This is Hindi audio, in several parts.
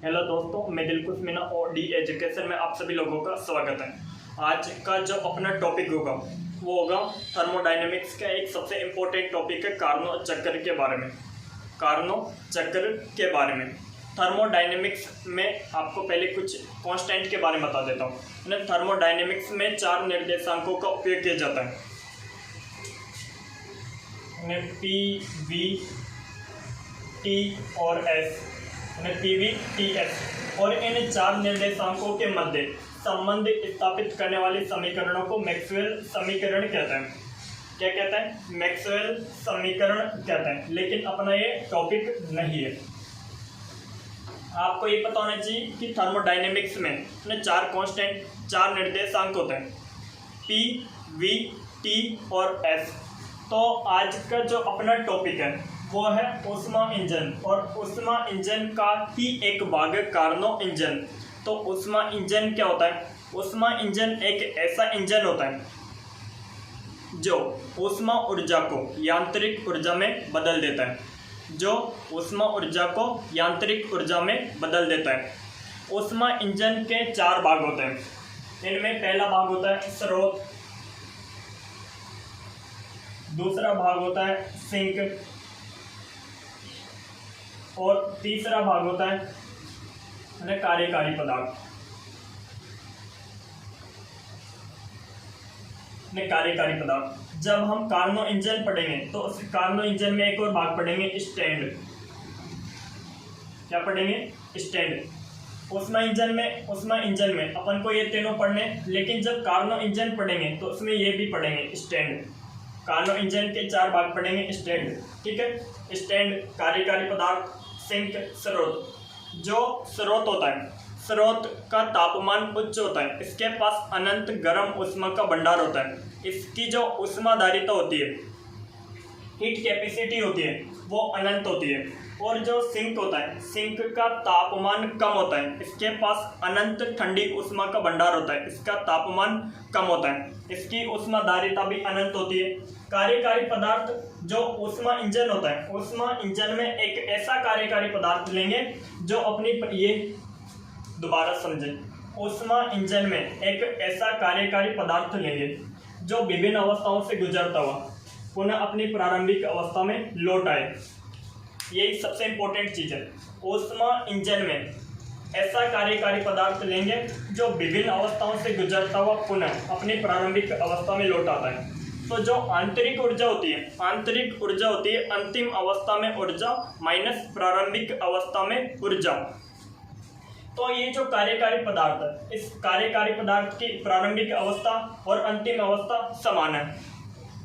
हेलो दोस्तों, मैं दिलकुश मीना और डी एजुकेशन में आप सभी लोगों का स्वागत है। आज का जो अपना टॉपिक होगा वो होगा थर्मोडायनेमिक्स का एक सबसे इम्पोर्टेंट टॉपिक है कार्नोट चक्र के बारे में। कार्नोट चक्र के बारे में थर्मोडायनेमिक्स में आपको पहले कुछ कांस्टेंट के बारे में बता देता हूँ। थर्मोडायनेमिक्स में 4 निर्देशांकों का उपयोग किया जाता है, पी, वी, टी और एस, पीवी, टी, एस। और इन 4 निर्देशांकों के मध्य संबंध स्थापित करने वाले समीकरणों को मैक्सवेल समीकरण कहते हैं। क्या कहते हैं? मैक्सवेल समीकरण कहते हैं। लेकिन अपना ये टॉपिक नहीं है। आपको ये पता होना चाहिए कि थर्मोडायनेमिक्स में 4 कांस्टेंट, 4 निर्देशांक होते हैं, पी, वी, टी और एस। तो आज का जो अपना टॉपिक है वो है ऊष्मा इंजन, और ऊष्मा इंजन का ही एक भाग है कार्नो इंजन। तो ऊष्मा इंजन क्या होता है? ऊष्मा इंजन एक ऐसा इंजन होता है जो ऊष्मा ऊर्जा को यांत्रिक ऊर्जा में बदल देता है, जो ऊष्मा ऊर्जा को यांत्रिक ऊर्जा में बदल देता है। ऊष्मा इंजन के 4 भाग होते हैं। इनमें पहला भाग होता है स्रोत, दूसरा भाग होता है सिंक, और तीसरा भाग होता है कार्यकारी पदार्थ। कार्यकारी पदार्थ जब हम कार्नो इंजन पढ़ेंगे तो उस कार्नो इंजन में एक और भाग पढ़ेंगे स्टैंड। क्या पढ़ेंगे? स्टैंड। ऊष्मा इंजन में अपन को ये तीनों पढ़ने, लेकिन जब कार्नो इंजन पढ़ेंगे तो उसमें ये भी पढ़ेंगे स्टैंड। कार्नो इंजन के 4 भाग पढ़ेंगे स्टैंड। ठीक है, स्टैंड, कार्यकारी पदार्थ, सिंक, स्रोत। जो स्रोत होता है, स्रोत का तापमान उच्च होता है, इसके पास अनंत गर्म ऊष्मा का भंडार होता है। इसकी जो ऊष्माधारिता होती है, हीट कैपेसिटी होती है, वो अनंत होती है। और जो सिंक होता है, सिंक का तापमान कम होता है, इसके पास अनंत ठंडी ऊष्मा का भंडार होता है, इसका तापमान कम होता है, इसकी ऊष्माधारिता भी अनंत होती है। कार्यकारी पदार्थ जो ऊष्मा इंजन होता है, ऊष्मा इंजन में एक ऐसा कार्यकारी पदार्थ लेंगे जो अपनी, ये दोबारा समझें, ऊष्मा इंजन में एक ऐसा कार्यकारी पदार्थ लेंगे जो विभिन्न अवस्थाओं से गुजरता हुआ पुनः अपनी प्रारंभिक अवस्था में लौट आए। यही सबसे इंपॉर्टेंट चीज है। ऊष्मा इंजन में ऐसा कार्यकारी पदार्थ लेंगे जो विभिन्न अवस्थाओं से गुजरता हुआ पुनः अपनी प्रारंभिक अवस्था में लौट आता है। तो जो आंतरिक ऊर्जा होती है अंतिम अवस्था में ऊर्जा माइनस प्रारंभिक अवस्था में ऊर्जा। तो ये जो कार्यकारी पदार्थ है, इस कार्यकारी पदार्थ की प्रारंभिक अवस्था और अंतिम अवस्था समान है।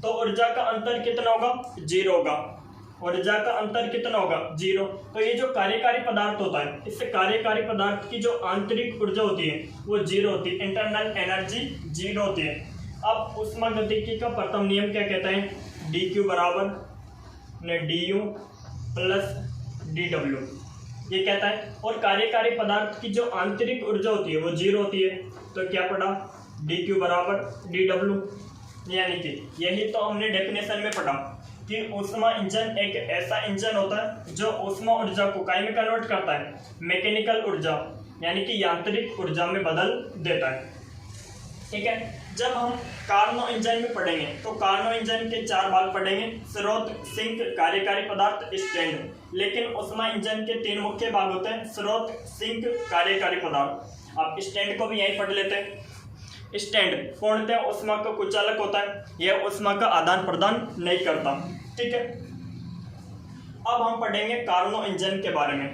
तो ऊर्जा का अंतर कितना होगा? 0 होगा। ऊर्जा का अंतर कितना होगा? 0। तो ये जो कार्यकारी पदार्थ होता है, इस कार्यकारी पदार्थ की जो आंतरिक ऊर्जा होती है वो 0 होती है, इंटरनल एनर्जी 0 होती है। अब ऊष्मागतिकी का प्रथम नियम क्या कहता है? dq बराबर du प्लस dw, ये कहता है। और कार्यकारी पदार्थ की जो आंतरिक ऊर्जा होती है वो 0 होती है। तो क्या पढ़ा? dq बराबर dw, यानी कि यही तो हमने डेफिनेशन में पढ़ा कि ऊष्मा इंजन एक ऐसा इंजन होता है जो ऊष्मा ऊर्जा को काय में कन्वर्ट करता है, मैकेनिकल ऊर्जा यानी कि यांत्रिक ऊर्जा में बदल देता है। ठीक है, जब हम कार्नो इंजन में पढ़ेंगे तो कार्नो इंजन के 4 भाग पढ़ेंगे, स्रोत, सिंक, कार्यकारी पदार्थ, स्टैंड। लेकिन ऊष्मा इंजन के 3 मुख्य भाग होते हैं, स्रोत, सिंक, कार्यकारी पदार्थ। आप स्टैंड को भी यहीं पढ़ लेते हैं। स्टैंड पूर्णतः ऊष्मा का कुचालक होता है, यह ऊष्मा का आदान प्रदान नहीं करता। ठीक है, अब हम पढ़ेंगे कार्नो इंजन के बारे में।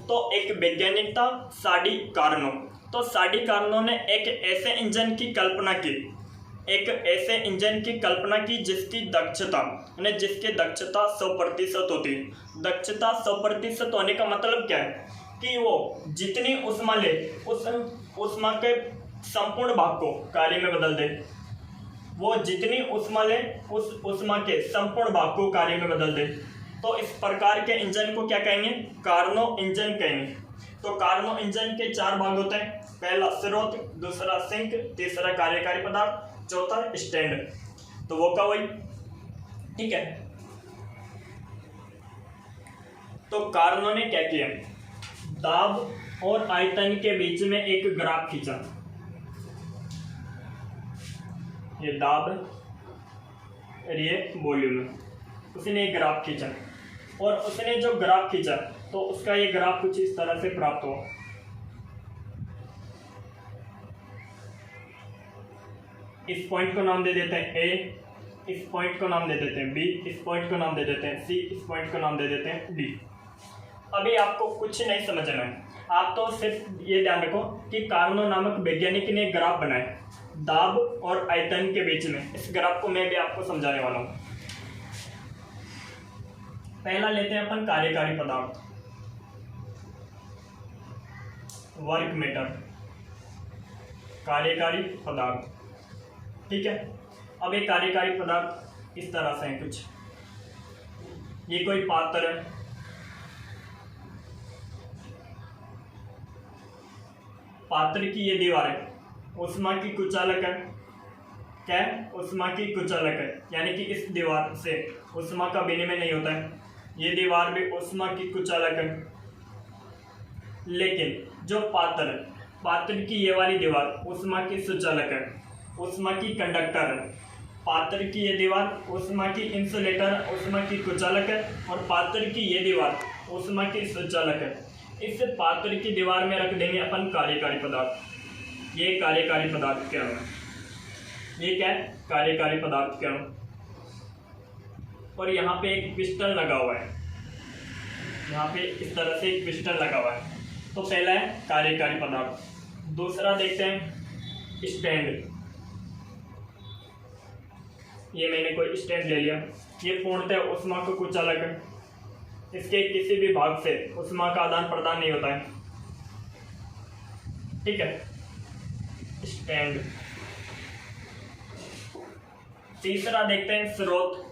तो एक वैज्ञानिक था साडी कार्नो। तो साडी कार्नो ने एक ऐसे इंजन की कल्पना की जिसकी दक्षता यानी जिसकी दक्षता 100% होती है। दक्षता 100% होने का मतलब क्या है? कि वो जितनी ऊष्मा ले उस ऊष्मा के संपूर्ण भाग को कार्य में बदल दे। वो जितनी ऊष्मा ले उस ऊष्मा के संपूर्ण भाग को कार्य में बदल दे। तो इस प्रकार के इंजन को क्या कहेंगे? कार्नो इंजन कहेंगे। तो कार्नो इंजन के 4 भाग होते हैं, पहला स्रोत, दूसरा सिंक, तीसरा कार्यकारी पदार्थ, चौथा स्टैंड। तो वो का वही। ठीक है, तो कार्नो ने क्या किया? दाब और आयतन के बीच में एक ग्राफ खींचा। ये दाब और ये वॉल्यूम है, उसने एक ग्राफ खींचा और उसने जो ग्राफ खींचा तो उसका ये ग्राफ कुछ इस तरह से प्राप्त हुआ। इस पॉइंट को नाम दे देते हैं ए, इस पॉइंट को नाम दे देते हैं बी, इस पॉइंट को नाम दे देते हैं सी, इस पॉइंट को नाम दे देते हैं डी। अभी आपको कुछ नहीं समझना है, आप तो सिर्फ ये ध्यान रखो कि कार्नो नामक वैज्ञानिक ने ग्राफ बनाए दाब और आयतन के बीच में। इस ग्राफ को मैं भी आपको समझाने वाला हूं। पहला लेते हैं अपन कार्यकारी पदार्थ, वर्क मेटर, कार्यकारी पदार्थ। ठीक है, अब ये कार्यकारी पदार्थ इस तरह से है कुछ। ये कोई पात्र है, पात्र की ये दीवार है, उष्मा की कुचालक है। क्या है? उष्मा की कुचालक है, यानी कि इस दीवार से उष्मा का विनिमय नहीं होता है। ये दीवार भी उष्मा की कुचालक है। लेकिन जो पात्र है, पात्र की ये वाली दीवार उष्मा की सुचालक है, उष्मा की कंडक्टर है। पात्र की ये दीवार उष्मा की इंसुलेटर, उष्मा की कुचालक है। और पात्र की ये दीवार उष्मा की सुचालक है। इस पात्र की दीवार में रख देंगे अपन कार्यकारी पदार्थ। ये कार्यकारी पदार्थ क्या है? ये क्या है? कार्यकारी पदार्थ क्या है? और यहाँ पे एक पिस्टन लगा हुआ है, यहाँ पे इस तरह से एक पिस्टन लगा हुआ है। तो पहला है कार्यकारी पदार्थ। दूसरा देखते हैं स्टैंड। ये मैंने कोई स्टैंड ले लिया, ये पूर्णतः उष्मा को कुचालक है। इसके किसी भी भाग से उष्मा का आदान प्रदान नहीं होता है। ठीक है, स्टैंड। तीसरा देखते हैं स्रोत।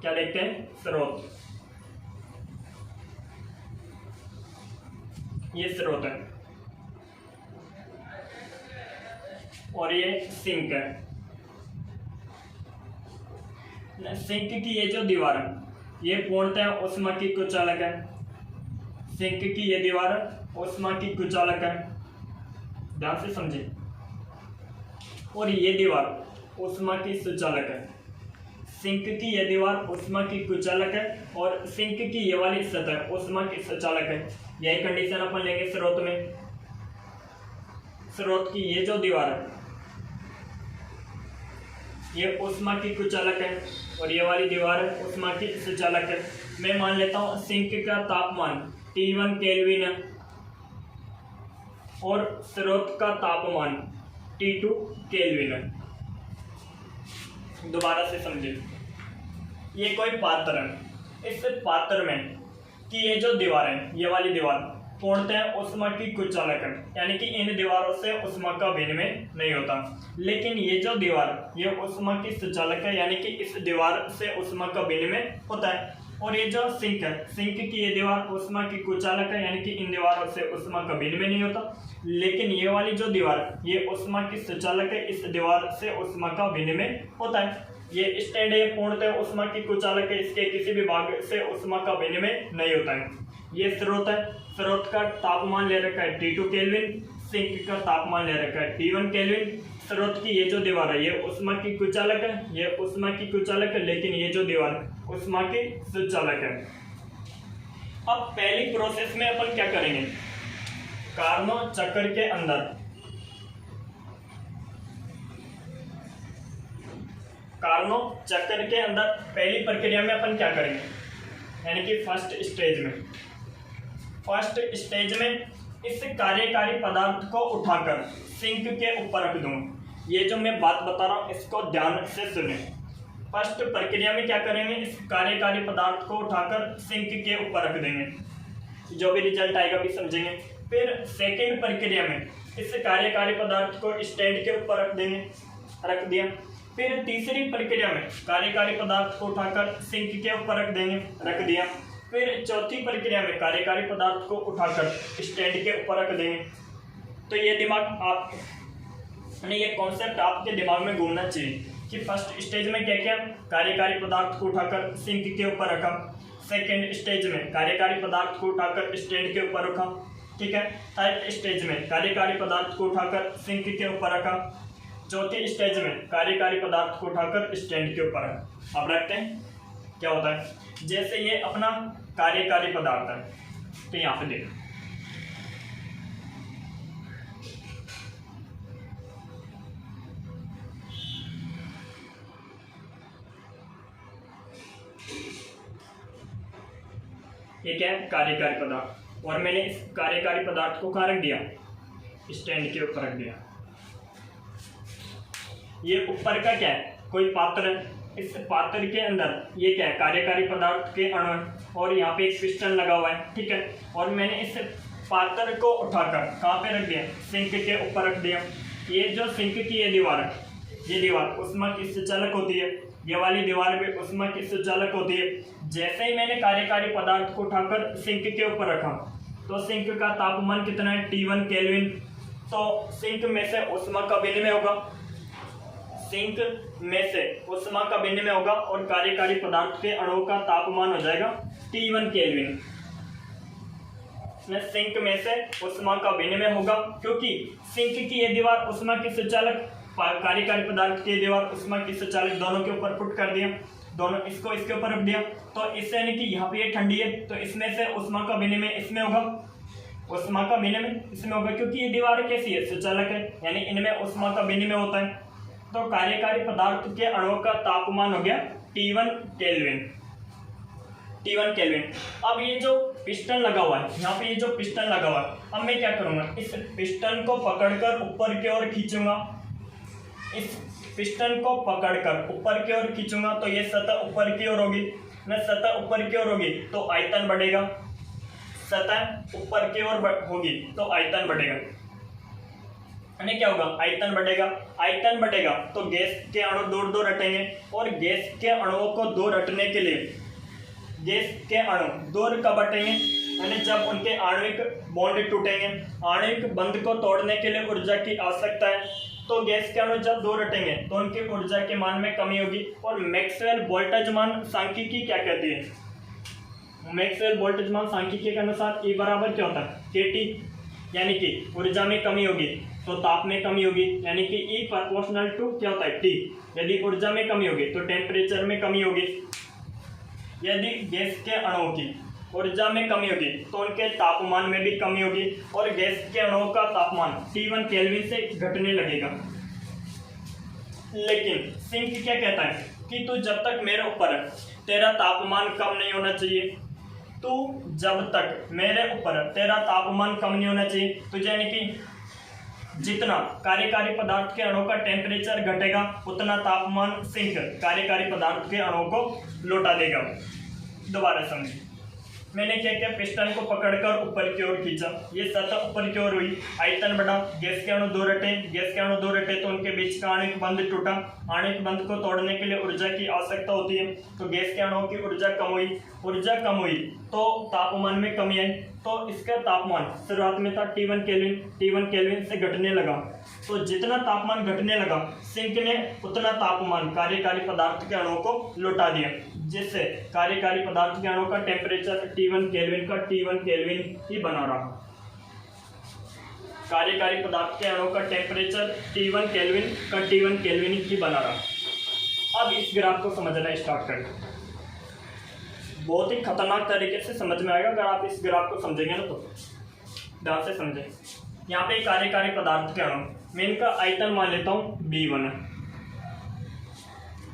क्या देखते हैं? स्रोत। ये स्रोत है और ये सिंक है। सिंक की ये जो दीवार है ये पूर्णतः उष्मा की कुचालक है। सिंक की ये दीवार उष्मा की कुचालक है, ध्यान से समझिए। और ये दीवार उष्मा की सुचालक है। सिंक की ये दीवार उष्मा की कुचालक है और सिंक की ये वाली सतह उष्मा की सुचालक है। यही कंडीशन अपन लेंगे स्रोत में। स्रोत की ये जो दीवार है ये उष्मा की कुचालक है और ये वाली दीवार है उष्मा की सुचालक है। मैं मान लेता हूं सिंक का तापमान T1 केल्विन है और स्रोत का तापमान T2 केल्विन है। दोबारा से समझिए, ये कोई पात्र है। इस पात्र में कि ये जो दीवार है, ये वाली दीवार पूर्णतः उष्मा की कुचालक है, यानी कि इन दीवारों से उष्मा का विनिमय नहीं होता। लेकिन ये जो दीवार ये उष्मा की सुचालक है, यानी कि इस दीवार से उष्मा का विनिमय होता है। और ये जो सिंक है, सिंक की ये दीवार उष्मा की कुचालक है, यानी कि इन दीवारों से उष्मा का विनिमय नहीं होता। लेकिन ये वाली जो दीवार है ये उष्मा की सुचालक है, इस दीवार से उष्मा का विनिमय होता है। ये स्टैंड है, पूर्णतः उष्मा की कुचालक है, इसके किसी भी भाग से उष्मा का विनिमय नहीं होता है। ये स्रोत है, स्रोत का तापमान ले रखा है T2 केल्विन, सिंक का तापमान ले रखा है T1 केल्विन। स्रोत की ये जो दीवार है ये उष्मा की कुचालक है, ये उष्मा की कुचालक है, लेकिन ये जो दीवार है उष्मा की सुचालक है। अब पहली प्रोसेस में अपन क्या करेंगे, कार्नो चक्र के अंदर कार्नो चक्र के अंदर पहली प्रक्रिया में अपन क्या करेंगे, यानी कि फर्स्ट स्टेज में इस कार्यकारी पदार्थ को उठाकर सिंक के ऊपर रख दूंगा। ये जो मैं बात बता रहा हूँ इसको ध्यान से सुने। फर्स्ट प्रक्रिया में क्या करेंगे, इस कार्यकारी पदार्थ को उठाकर सिंक के ऊपर रख देंगे, जो भी रिजल्ट आएगा भी समझेंगे। फिर सेकेंड प्रक्रिया में इस कार्यकारी पदार्थ को स्टैंड के ऊपर रख देंगे, रख दिया। फिर तीसरी प्रक्रिया में कार्यकारी पदार्थ को उठाकर सिंक के ऊपर रख देंगे, रख दिया। फिर चौथी प्रक्रिया में कार्यकारी पदार्थ को उठाकर स्टैंड के ऊपर रख देंगे। तो ये दिमाग आप ये कॉन्सेप्ट आपके दिमाग में घूमना चाहिए कि फर्स्ट स्टेज में क्या क्या कार्यकारी पदार्थ को उठाकर सिंक के ऊपर रखा, सेकेंड स्टेज में कार्यकारी पदार्थ को उठाकर स्टैंड के ऊपर रखा, ठीक है। थर्ड स्टेज में कार्यकारी पदार्थ को उठाकर सिंक के ऊपर रखा, चौथे स्टेज में कार्यकारी पदार्थ को उठाकर स्टैंड के ऊपर रखा। अब रखते हैं क्या होता है। जैसे ये अपना कार्यकारी पदार्थ है, तो यहाँ पे देखो ये क्या है कार्यकारी पदार्थ, और मैंने इस कार्यकारी पदार्थ को कहाँ रख दिया, स्टैंड के ऊपर रख दिया। ये ऊपर का क्या है, कोई पात्र है, इस पात्र के अंदर ये क्या है कार्यकारी पदार्थ के अणु है, और यहाँ पे एक पिस्टन लगा हुआ है, ठीक है। और मैंने इस पात्र को उठाकर कहाँ पे रख दिया, सिंक के ऊपर रख दिया। ये जो सिंक की ये दीवार है, ये दीवार ऊष्मा की सुचालक होती है, ये वाली दीवार भी ऊष्मा की सुचालक होती है। जैसे ही मैंने कार्यकारी पदार्थ को उठाकर सिंक के ऊपर रखा, तो सिंक का तापमान कितना है, T1 केल्विन। तो सिंक में से ऊष्मा का विनिमय होगा, सिंक में से ऊष्मा का विनिमय होगा, और कार्यकारी पदार्थ के अणुओं का तापमान हो जाएगा T1 केल्विन। सिंक में से ऊष्मा का विनिमय होगा, क्योंकि सिंक की ये दीवार ऊष्मा की सुचालक, कार्यकारी पदार्थ की दीवार ऊष्मा की सुचालक, दोनों के ऊपर पुट कर दिया, दोनों इसको इसके ऊपर रख दिया। तो इससे यानी कि यहाँ पे ये ठंडी है, तो इसमें से ऊष्मा का विनिमय इसमें होगा, ऊष्मा का विनिमय इसमें होगा, क्योंकि ये दीवार कैसी है, सुचालक है, यानी इनमें ऊष्मा का विनिमय होता है। तो कार्यकारी पदार्थ के अणुओं का तापमान हो गया T1 केल्विन, T1 केल्विन। अब ये जो पिस्टन लगा हुआ है, यहाँ पे ये जो पिस्टन लगा हुआ है, अब मैं क्या करूँगा, इस पिस्टन को पकड़कर ऊपर की ओर खींचूंगा, इस पिस्टन को पकड़कर ऊपर की ओर खींचूंगा, तो ये सतह ऊपर की ओर होगी। मैं सतह ऊपर की ओर होगी तो आयतन बढ़ेगा, सतह ऊपर की ओर होगी तो आयतन बढ़ेगा, यानी क्या होगा, आयतन बढ़ेगा। आयतन बढ़ेगा तो गैस के अणु दूर दूर हटेंगे, और गैस के अणुओं को दूर हटने के लिए, गैस के अणु दूर कब हटेंगे, यानी जब उनके आणविक बॉन्ड टूटेंगे। आणविक बंध को तोड़ने के लिए ऊर्जा की आवश्यकता है, तो गैस के अणु जब दूर हटेंगे तो उनकी ऊर्जा के मान में कमी होगी। और मैक्सवेल वोल्टेज मान सांख्यिकी क्या कहती है, मैक्सवेल वोल्टेज मान सांख्यिकी के अनुसार E बराबर क्या होता है, KT, यानी कि ऊर्जा में कमी होगी तो ताप में कमी होगी, यानी कि E प्रोपोर्शनल टू क्या होता है, T। यदि ऊर्जा में कमी होगी तो टेम्परेचर में कमी होगी। यदि गैस के अणुओं की ऊर्जा में कमी होगी तो उनके तापमान में भी कमी होगी, और गैस के अणुओं का तापमान T1 केल्विन से घटने लगेगा। लेकिन सिंक क्या कहता है कि तू जब तक मेरे ऊपर है, तेरा तापमान कम नहीं होना चाहिए, तू जब तक मेरे ऊपर है, तेरा तापमान कम नहीं होना चाहिए। तुझे यानी कि जितना कार्यकारी पदार्थ के अणुओं का टेम्परेचर घटेगा, उतना तापमान सिंक कार्यकारी पदार्थ के अणुओं को लौटा देगा। दोबारा समझिए, मैंने क्या किया, पिस्टन को पकड़कर ऊपर की ओर खींचा, ये सतह ऊपर की ओर हुई, आयतन बढ़ा, गैस के अणु दूर हटे, गैस के अणु दूर हटे तो उनके बीच का आणविक बंध टूटा। आणविक बंध को तोड़ने के लिए ऊर्जा की आवश्यकता होती है, तो गैस के अणुओं की ऊर्जा कम हुई, ऊर्जा कम हुई तो तापमान में कमी आई। तो इसका तापमान शुरुआत में था T1 केल्विन, T1 केल्विन से घटने लगा। तो जितना तापमान घटने लगा, सिंक ने उतना तापमान कार्यकारी पदार्थ के अणुओं को लौटा दिया, जिससे कार्यकारी पदार्थ के अणुओं का टेम्परेचर T1 केल्विन का T1 केल्विन ही बना रहा। कार्यकारी पदार्थ के अणुओं का टेम्परेचर T1 केल्विन का T1 केल्विन ही बना रहा। अब इस ग्राफ को समझना स्टार्ट करें, बहुत ही खतरनाक तरीके से समझ में आएगा अगर आप इस ग्राफ को समझेंगे ना, तो ध्यान से समझें। यहाँ पे कार्यकारी पदार्थ के अणु, मैं इनका आयतन मान लेता हूँ B1,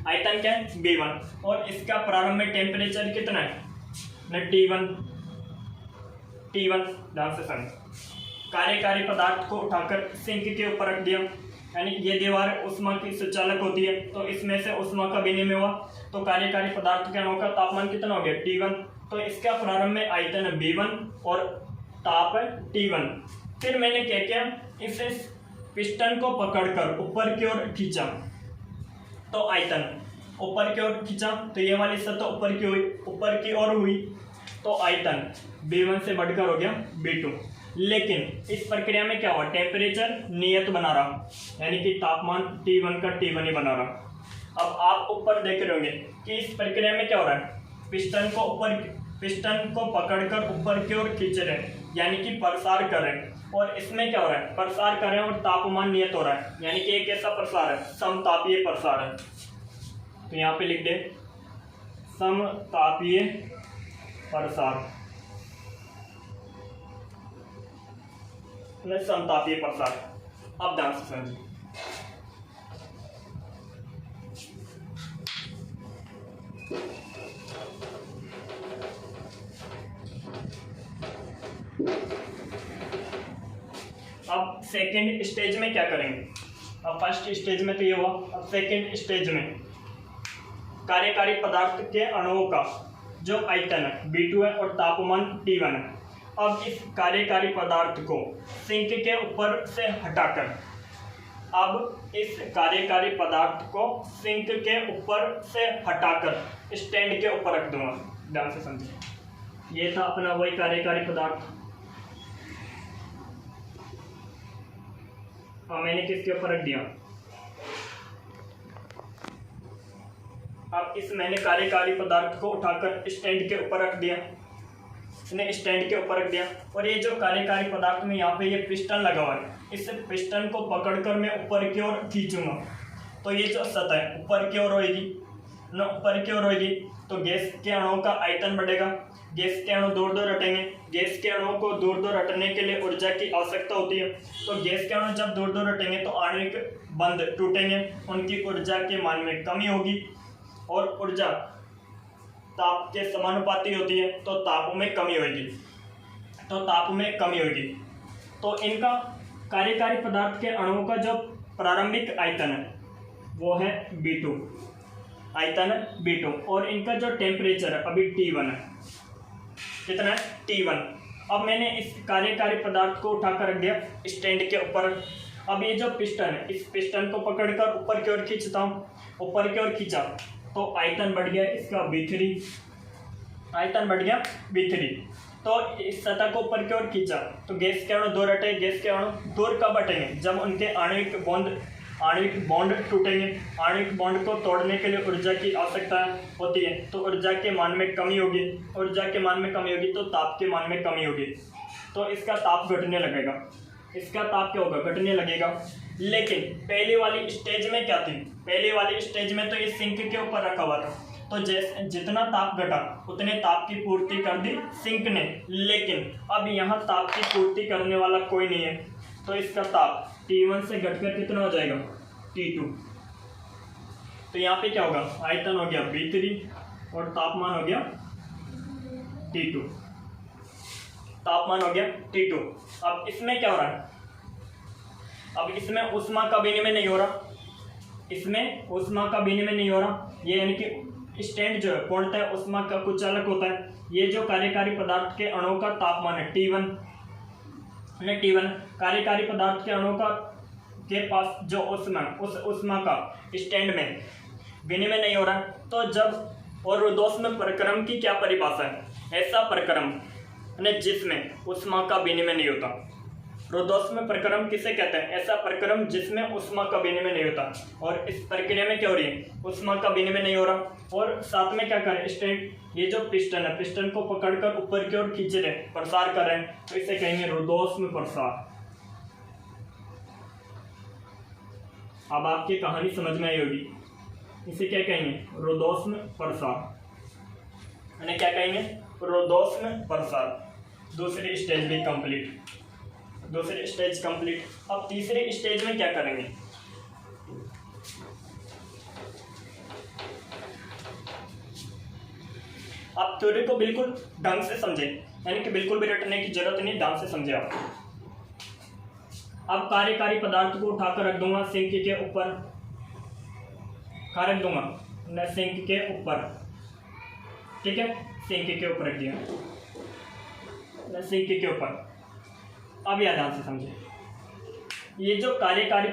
आयतन क्या है B1, और इसका प्रारंभ में टेम्परेचर कितना है ना T1, ध्यान से समझ। कार्यकारी पदार्थ को उठाकर सिंक के ऊपर रख दिया, यानी ये दीवार ऊष्मा की सुचालक होती है, तो इसमें से ऊष्मा का विनिमय हुआ, तो कार्यकारी पदार्थ के अणुओं का तापमान कितना हो गया T1, तो इसका प्रारंभ में आयतन है B1 और ताप है T1। फिर मैंने क्या किया, इस पिस्टन को पकड़कर ऊपर की ओर खींचा, तो आयतन ऊपर की ओर खींचा तो ये वाली सतह ऊपर की ओर हुई, तो आयतन B1 से बढ़कर हो गया B2। लेकिन इस प्रक्रिया में क्या हुआ, टेम्परेचर नियत बना रहा, यानी कि तापमान T1 का T1 ही बना रहा। अब आप ऊपर देख रहे होंगे कि इस प्रक्रिया में क्या हो रहा है, पिस्टन को पकड़कर ऊपर की ओर खींच रहे हैं, यानी कि प्रसार कर रहे हैं। और इसमें क्या हो रहा है, प्रसार कर रहे हैं और तापमान नियत हो रहा है, यानी कि एक ऐसा प्रसार है, समतापीय प्रसार है। तो यहाँ पे लिख दे समतापीय प्रसार, समतापीय प्रसार। अब ध्यान से समझिए, अब सेकेंड स्टेज में क्या करेंगे। अब फर्स्ट स्टेज में तो ये हुआ, अब सेकेंड स्टेज में कार्यकारी पदार्थ के अणुओं का जो आयतन है B2 है और तापमान T1 है। अब इस कार्यकारी पदार्थ को सिंक के ऊपर से हटाकर, अब इस कार्यकारी पदार्थ को सिंक के ऊपर से हटाकर स्टैंड के ऊपर रख दूंगा। ध्यान से समझिए, ये था अपना वही कार्यकारी पदार्थ। अब मैंने किसके ऊपर रख दिया, अब इस मैंने कार्यकारी पदार्थ को उठाकर स्टैंड के ऊपर रख दिया, इसने स्टैंड के ऊपर रख दिया। और ये जो कार्यकारी पदार्थ में यहाँ पे ये पिस्टन लगा हुआ है, इस पिस्टन को पकड़कर मैं ऊपर की ओर खींचूंगा, तो ये जो सतह है ऊपर की ओर होगी ना, ऊपर की ओर होगी तो गैस के अणुओं का आयतन बढ़ेगा, गैस के अणु दूर दूर हटेंगे। गैस के अणुओं को दूर दूर हटने के लिए ऊर्जा की आवश्यकता होती है, तो गैस के अणु जब दूर दूर हटेंगे तो आणविक बंध टूटेंगे, उनकी ऊर्जा के मान में कमी होगी, और ऊर्जा ताप के समानुपाती होती है, तो ताप में कमी होगी। तो इनका कार्यकारी पदार्थ के अणुओं का जो प्रारंभिक आयतन है वो है B2, आयतन है B2, और इनका जो टेम्परेचर है अभी T1 है। कितना है, T1। अब मैंने इस कार्यकारी पदार्थ को उठाकर रख दिया स्टैंड के ऊपर। अब ये जो पिस्टन है, इस पिस्टन को पकड़कर ऊपर की ओर खींचता हूँ, ऊपर की ओर खींचा तो आयतन बढ़ गया इसका B3, आयतन बढ़ गया B3। तो इस सतह को ऊपर की ओर खींचा तो गैस के अणु दूर हटे, गैस के अणु दूर कब हटेंगे, जब उनके आणविक बॉन्ड टूटेंगे। आणविक बॉन्ड को तोड़ने के लिए ऊर्जा की आवश्यकता होती है, तो ऊर्जा के मान में कमी होगी, ऊर्जा के मान में कमी होगी तो ताप के मान में कमी होगी, तो इसका ताप घटने लगेगा, इसका ताप क्या होगा, घटने लगेगा। लेकिन पहली वाली स्टेज में क्या थी, पहली वाली स्टेज में तो ये सिंक के ऊपर रखा हुआ था, तो जैसे जितना ताप घटा उतने ताप की पूर्ति कर दी सिंक ने। लेकिन अब यहाँ ताप की पूर्ति करने वाला कोई नहीं है, तो इसका ताप T1 से घटकर कितना हो जाएगा, T2। तो यहाँ पे क्या होगा, आयतन हो गया B3 और तापमान हो गया T2, तापमान हो गया T2। अब इसमें क्या हो रहा है, अब इसमें ऊष्मा का विनिमय नहीं हो रहा, इसमें ऊष्मा का विनिमय नहीं हो रहा, ये यानी कि स्टैंड जो है पूर्णतः ऊष्मा का कुछ अलग होता है। ये जो कार्यकारी पदार्थ के अणुओं का तापमान है T1, कार्यकारी पदार्थ के अणुओं का के पास जो ऊष्मा, उस ऊष्मा का स्टैंड में विनिमय नहीं हो रहा। तो जब और रुद्धोष्म प्रक्रम की क्या परिभाषा है, ऐसा प्रक्रम जिसमें ऊष्मा का विनिमय नहीं होता। रुद्धोष्म प्रक्रम किसे कहते हैं, ऐसा प्रक्रम जिसमें ऊष्मा का विनिमय नहीं होता। और इस प्रक्रिया में क्या हो रही है, ऊष्मा का विनिमय नहीं हो रहा, और साथ में क्या करें, स्टैंड ये जो पिस्टन है, पिस्टन को पकड़कर ऊपर की ओर खींच रहे, प्रसार कर रहे हैं, तो इसे कहेंगे रुद्धोष्म प्रसार। अब आपकी कहानी समझ में आई होगी, इसे क्या कहेंगे, रुद्धोष्म प्रसार, यानी क्या कहेंगे, रुद्धोष्म प्रसार। दूसरी स्टेज भी कंप्लीट, दूसरी स्टेज कंप्लीट। अब तीसरी स्टेज में क्या करेंगे, आप थ्योरी को बिल्कुल ढंग से समझे, यानी कि बिल्कुल भी रटने की जरूरत नहीं, ढंग से समझे आप। अब कार्यकारी पदार्थ को उठाकर रख दूंगा सिंक के ऊपर, रख दूंगा न सिंक के ऊपर, ठीक है, सिंक के ऊपर रख दिया, न सिंक के ऊपर। अब यह ध्यान से समझे, ये जो कार्यकारी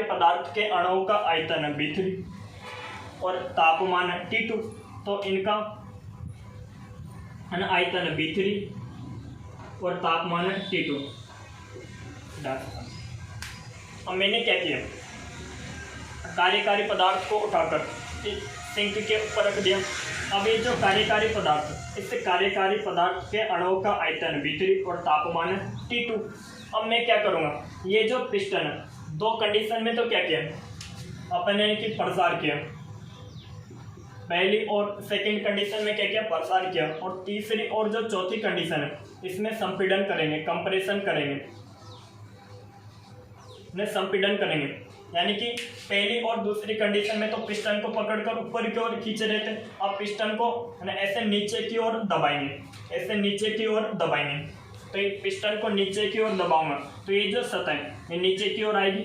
पदार्थ के अणुओं का आयतन है B3 और तापमान है T2, तो इनका आयतन है B3 और तापमान है T2। अब मैंने क्या किया, कार्यकारी पदार्थ को उठाकर सिंक के ऊपर रख दिया। अब ये जो कार्यकारी पदार्थ, इस कार्यकारी पदार्थ के अणुओं का आयतन V3 और तापमान है T2। अब मैं क्या करूँगा, ये जो पिस्टन है, दो कंडीशन में तो क्या किया अपन ने कि प्रसार किया, पहली और सेकंड कंडीशन में क्या किया, प्रसार किया, और तीसरी और जो चौथी कंडीशन है इसमें संपीड़न करेंगे, कंप्रेशन करेंगे, संपीड़न करेंगे। यानी कि पहली और दूसरी कंडीशन में तो पिस्टन को पकड़कर ऊपर की ओर खींचे रहते हैं, अब पिस्टन को ऐसे नीचे की ओर दबाएंगे, ऐसे नीचे की ओर दबाएंगे। तो ये पिस्टन को नीचे की ओर दबाऊंगा तो ये जो सतह है ये नीचे की ओर आएगी,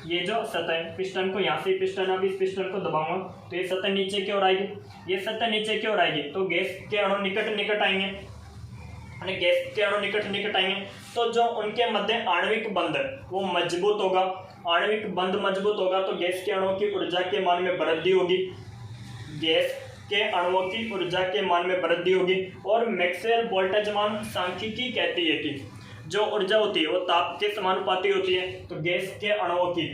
ये जो सतह है पिस्टन को, यहाँ से पिस्टन, अब इस पिस्टन को दबाऊंगा तो ये सतह नीचे की ओर आएगी, ये सतह नीचे की ओर आएगी तो गैस के अणु निकट निकट आएंगे, यानी गैस के अणु निकट निकट आएंगे तो जो उनके मध्य आणविक बंध है वो मजबूत होगा, आणविक बंध मजबूत होगा तो गैस के अणुओं की ऊर्जा के मान में वृद्धि होगी, गैस के अणुओं की ऊर्जा के मान में वृद्धि होगी। और मैक्सवेल बोल्ट्जमान सांख्यिकी कहती है कि जो ऊर्जा होती है वो ताप के समानुपाती होती है, तो गैस के अणुओं की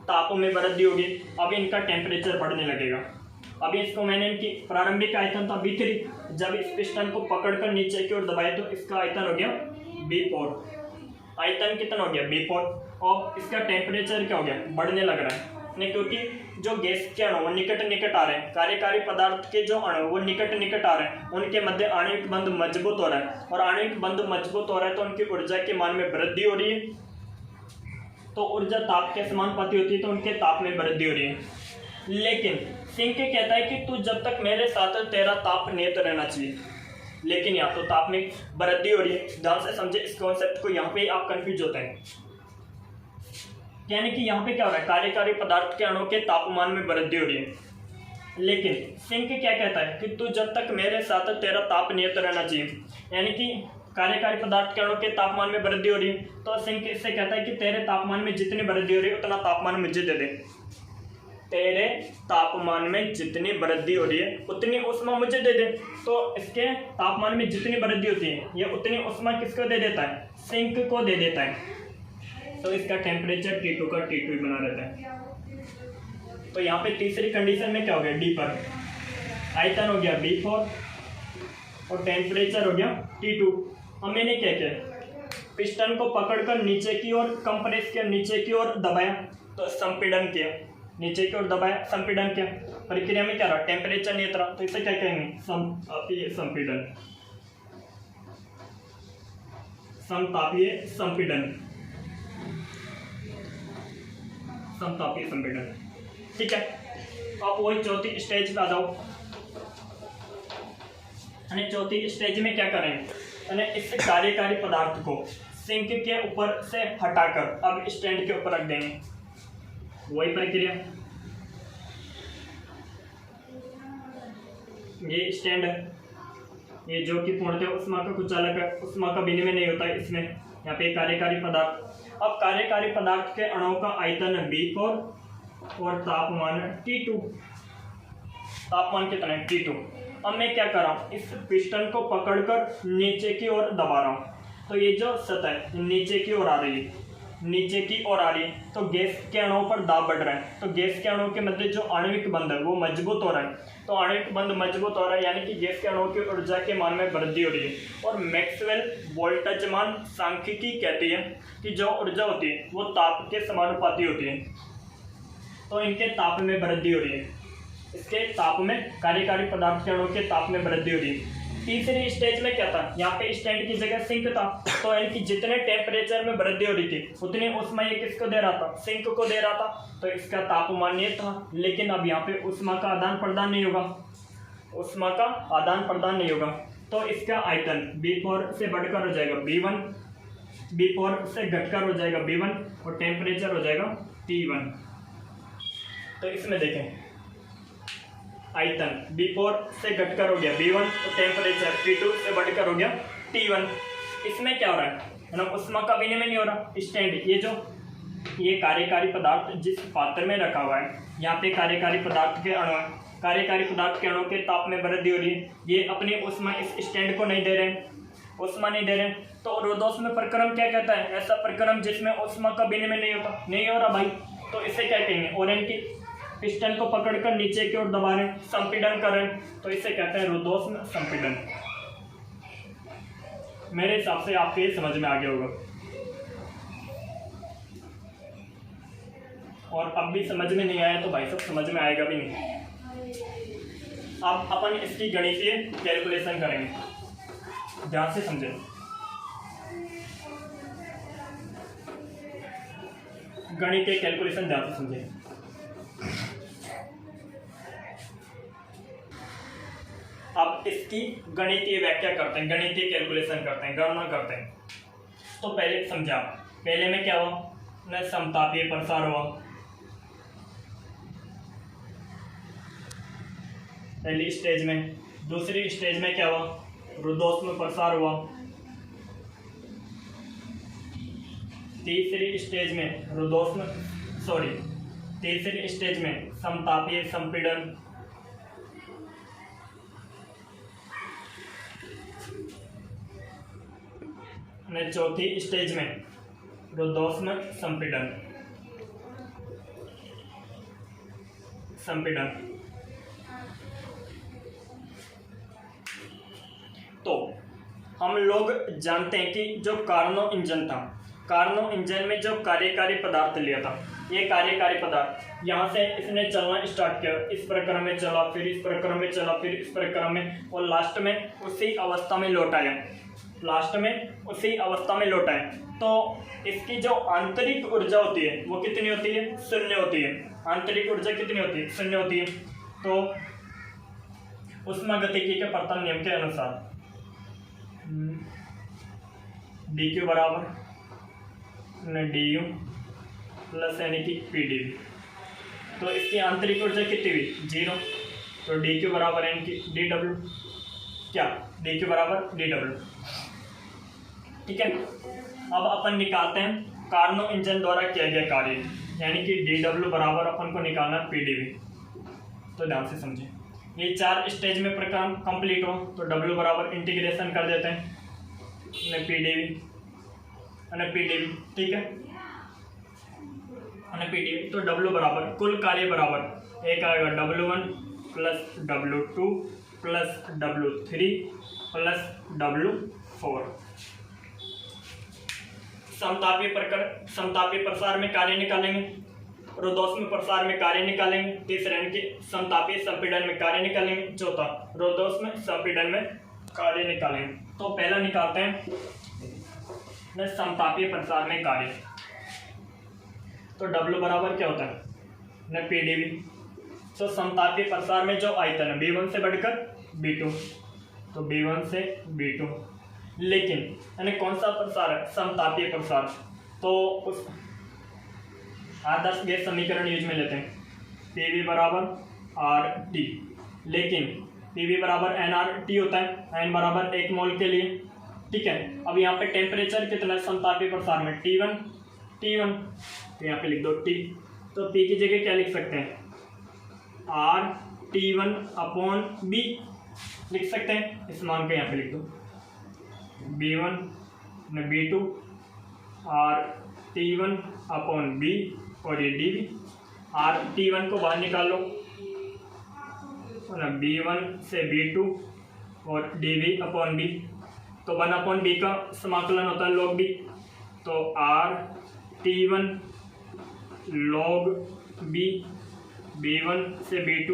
ताप में वृद्धि होगी। अब इनका टेम्परेचर बढ़ने लगेगा। अभी इसको मैंने इनकी प्रारंभिक आयतन था V3, जब इस पिस्टन को पकड़कर नीचे की ओर दबाए तो इसका आयतन हो गया V4, आयतन कितना हो गया V4, और इसका टेम्परेचर क्या हो गया, बढ़ने लग रहा है, क्योंकि जो गैस के अणु वो निकट निकट आ रहे हैं, कार्यकारी पदार्थ के जो अणु वो निकट निकट आ रहे हैं, उनके मध्य आणविक बंध मजबूत हो रहा है, और आणविक बंध मजबूत हो रहा है तो उनकी ऊर्जा के मान में वृद्धि हो रही है, तो ऊर्जा ताप के समानुपाती होती है तो उनके ताप में वृद्धि हो रही है। लेकिन सिंक कहता है कि तू जब तक मेरे साथ है तेरा ताप नियत रहना चाहिए, लेकिन यहाँ तो ताप में वृद्धि हो रही है। ध्यान से समझे इस कॉन्सेप्ट को, यहाँ पे आप कंफ्यूज होते हैं। यानी कि यहाँ पे क्या हो रहा है, कार्यकारी पदार्थ के अणु के तापमान में वृद्धि हो रही है, लेकिन सिंक क्या कहता है कि तू जब तक मेरे साथ है तेरा ताप नियत रहना चाहिए। यानी कि कार्यकारी पदार्थ के अणु के तापमान में वृद्धि हो रही है तो सिंक इससे कहता है कि तेरे तापमान में जितनी वृद्धि हो रही है उतना तापमान मुझे दे दे, तेरे तापमान में जितनी वृद्धि हो रही है उतनी ऊष्मा मुझे दे दे। तो इसके तापमान में जितनी वृद्धि होती है ये उतनी ऊष्मा किसको दे देता है, सिंक को दे देता है। तो इसका टेम्परेचर T2 का T2 ही बना रहता है। तो यहाँ पे तीसरी कंडीशन में क्या हो गया, D पर आयतन हो गया V4 और टेम्परेचर हो गया T2। अब मैंने क्या किया, पिस्टन को पकड़कर नीचे की ओर कंप्रेस किया, नीचे की ओर दबाया तो संपीड़न किया, नीचे की ओर दबाया संपीड़न किया, प्रक्रिया में क्या रहा, टेम्परेचर नियत रहा, तो इसे क्या कहेंगे, संपीड़न, समतापीय संपीड़न, समतापीय संपीड़न। ठीक है, आप वही चौथी स्टेज पे आ जाओ। चौथी स्टेज में क्या करेंगे, इस कार्यकारी पदार्थ को सिंक के ऊपर से हटाकर अब स्टैंड के ऊपर रख देंगे, वही प्रक्रिया। ये स्टैंड है, ये जो कि पूर्णतः ऊष्मा का कुछ अलग है, ऊष्मा का विनिमय नहीं होता है इसमें। यहाँ पे कार्यकारी पदार्थ, अब कार्यकारी पदार्थ के अणुओं का आयतन है V4 और तापमान है T2, तापमान कितना है T2। अब मैं क्या कर रहा हूँ, इस पिस्टन को पकड़कर नीचे की ओर दबा रहा हूँ तो ये जो सतह है नीचे की ओर आ रही है, नीचे की ओर आ रही है तो गैस के अणुओं पर दाब बढ़ रहा है, तो गैस के अणुओं के मध्य जो आणविक बंध है वो मजबूत हो रहा है, तो आणविक बंध मजबूत हो रहा है यानी कि गैस के अणुओं की ऊर्जा के मान में वृद्धि हो रही है। और मैक्सवेल बोल्ट्जमान सांख्यिकी कहती है कि जो ऊर्जा होती है वो ताप के समानुपाती होती है, तो इनके ताप में वृद्धि हो रही है, इसके ताप में, कार्यकारी पदार्थ के अणुओं के ताप में वृद्धि हो रही है। तीसरी स्टेज में क्या था, यहाँ पे स्टैंड की जगह सिंक था, तो यानी कि जितने टेम्परेचर में वृद्धि हो रही थी उतनी ऊष्मा ये किसको दे रहा था, सिंक को दे रहा था, तो इसका तापमान ये था। लेकिन अब यहाँ पे ऊष्मा का आदान प्रदान नहीं होगा, ऊष्मा का आदान प्रदान नहीं होगा, तो इसका आयतन V4 से बढ़कर हो जाएगा V1, V4 से घटकर हो जाएगा V1 और टेम्परेचर हो जाएगा T1। तो इसमें देखें आयतन V4 से घटकर हो गया V1 और टेम्परेचर T2 से बढ़कर हो गया T1। इसमें क्या हो रहा है ना, ऊष्मा का विनिमय नहीं हो रहा। स्टैंड, ये जो ये कार्यकारी पदार्थ जिस पात्र में रखा हुआ है, यहाँ पे कार्यकारी पदार्थ के अणु है, कार्यकारी पदार्थ के अणुओं के ताप में वृद्धि हो रही है, ये अपनी ऊष्मा इस स्टैंड को नहीं दे रहे हैं, ऊष्मा नहीं दे रहे हैं। तो रुद्धोष्म प्रक्रम क्या कहता है? ऐसा प्रक्रम जिसमें ऊष्मा का विनिमय नहीं होता, नहीं हो रहा भाई, तो इसे क्या कहेंगे? ओरेन की पिस्टन को पकड़कर नीचे की ओर दबा रहे, संपीड़न कर रहे, तो इसे कहते हैं रुद्धोष्म संपीड़न। मेरे हिसाब से आपके ये समझ में आ गया होगा, और अब भी समझ में नहीं आया तो भाई सब समझ में आएगा भी नहीं। अब अपन इसकी गणितीय कैलकुलेशन करेंगे, ध्यान से समझें। गणितीय कैलकुलेशन ध्यान से समझें। अब इसकी गणितीय व्याख्या करते हैं, गणितीय कैलकुलेशन करते हैं, गणना करते हैं। तो पहले समझा, पहले में क्या हुआ ना, समतापीय प्रसार हुआ पहली स्टेज में। दूसरी स्टेज में क्या हुआ? रुद्धोष्म प्रसार हुआ। तीसरी स्टेज में समतापीय संपीड़न। चौथी स्टेज में रुद्धोष्म संपीड़न। तो हम लोग जानते हैं कि जो कार्नो इंजन था, कार्नो इंजन में जो कार्यकारी पदार्थ लिया था, ये कार्यकारी पदार्थ यहाँ से इसने चलना स्टार्ट किया, इस प्रक्रम में चला, फिर इस प्रक्रम में चला, फिर इस प्रक्रम में, और लास्ट में उसी अवस्था में लौट आया, तो इसकी जो आंतरिक ऊर्जा होती है वो कितनी होती है? शून्य होती है। आंतरिक ऊर्जा कितनी होती है? शून्य होती है। तो ऊष्मागतिकी के प्रथम नियम के अनुसार dq बराबर du प्लस यानी कि pdv, तो इसकी आंतरिक ऊर्जा कितनी हुई? 0। तो dq बराबर यानी कि dw, क्या dq बराबर dw, ठीक है। अब अपन निकालते हैं कार्नो इंजन द्वारा किया गया कार्य, यानी कि dw बराबर अपन को निकालना pdv। तो ध्यान से समझें, ये 4 स्टेज में प्रक्रम कंप्लीट हो, तो w बराबर इंटीग्रेशन कर देते हैं pdv, ठीक है, pdv। तो w बराबर कुल कार्य बराबर एक आएगा w1 plus w2 plus w3 plus w4। समतापीय प्रसार में कार्य निकालेंगे, रुद्धोष्म प्रसार में कार्य निकालेंगे, तीसरे के समतापीय संपीड़न में कार्य निकालेंगे, चौथा रुद्धोष्म संपीड़न में कार्य निकालेंगे। तो पहला निकालते हैं समतापीय प्रसार में कार्य। तो W बराबर क्या होता है? pdv। तो समतापीय प्रसार में जो आयतन है B1 से बढ़कर B2, तो B1 से B2, लेकिन कौन सा प्रसार है? समतापीय प्रसार। तो उस आदर्श गैस समीकरण यूज में लेते हैं, PV बराबर RT, लेकिन PV बराबर nRT होता है, n बराबर 1 मोल के लिए, ठीक है। अब यहाँ पे टेम्परेचर कितना है समतापीय प्रसार में? T1, तो यहाँ पे लिख दो T। तो P की जगह क्या लिख सकते हैं? RT1/B लिख सकते हैं, इस मान को यहाँ पे लिख दो, B1 B2 RT1/B और ये dv। RT1 को बाहर निकाल लो, B1 से B2 और dv/B, तो 1/B का समाकलन होता है log B, तो RT1 log B, B1 से B2,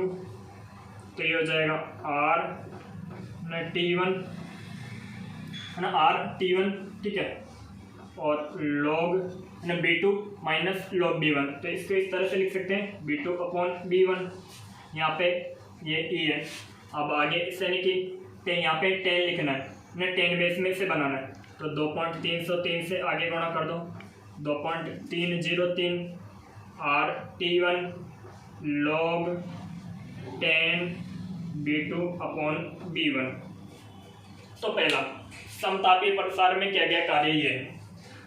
तो ये हो जाएगा RT1 है ना, RT1, ठीक है, और log B2 minus log B1, तो इसको इस तरह से लिख सकते हैं B2/B1। यहाँ पे ये E है। अब आगे इससे यानी कि यहाँ पे 10 लिखना है, 10 बेस में से बनाना है, तो 2.303 से आगे गुणा कर दो, 2.303 RT1 log 10 B2/B1। तो पहला समतापीय प्रसार में किया गया कार्य ये है,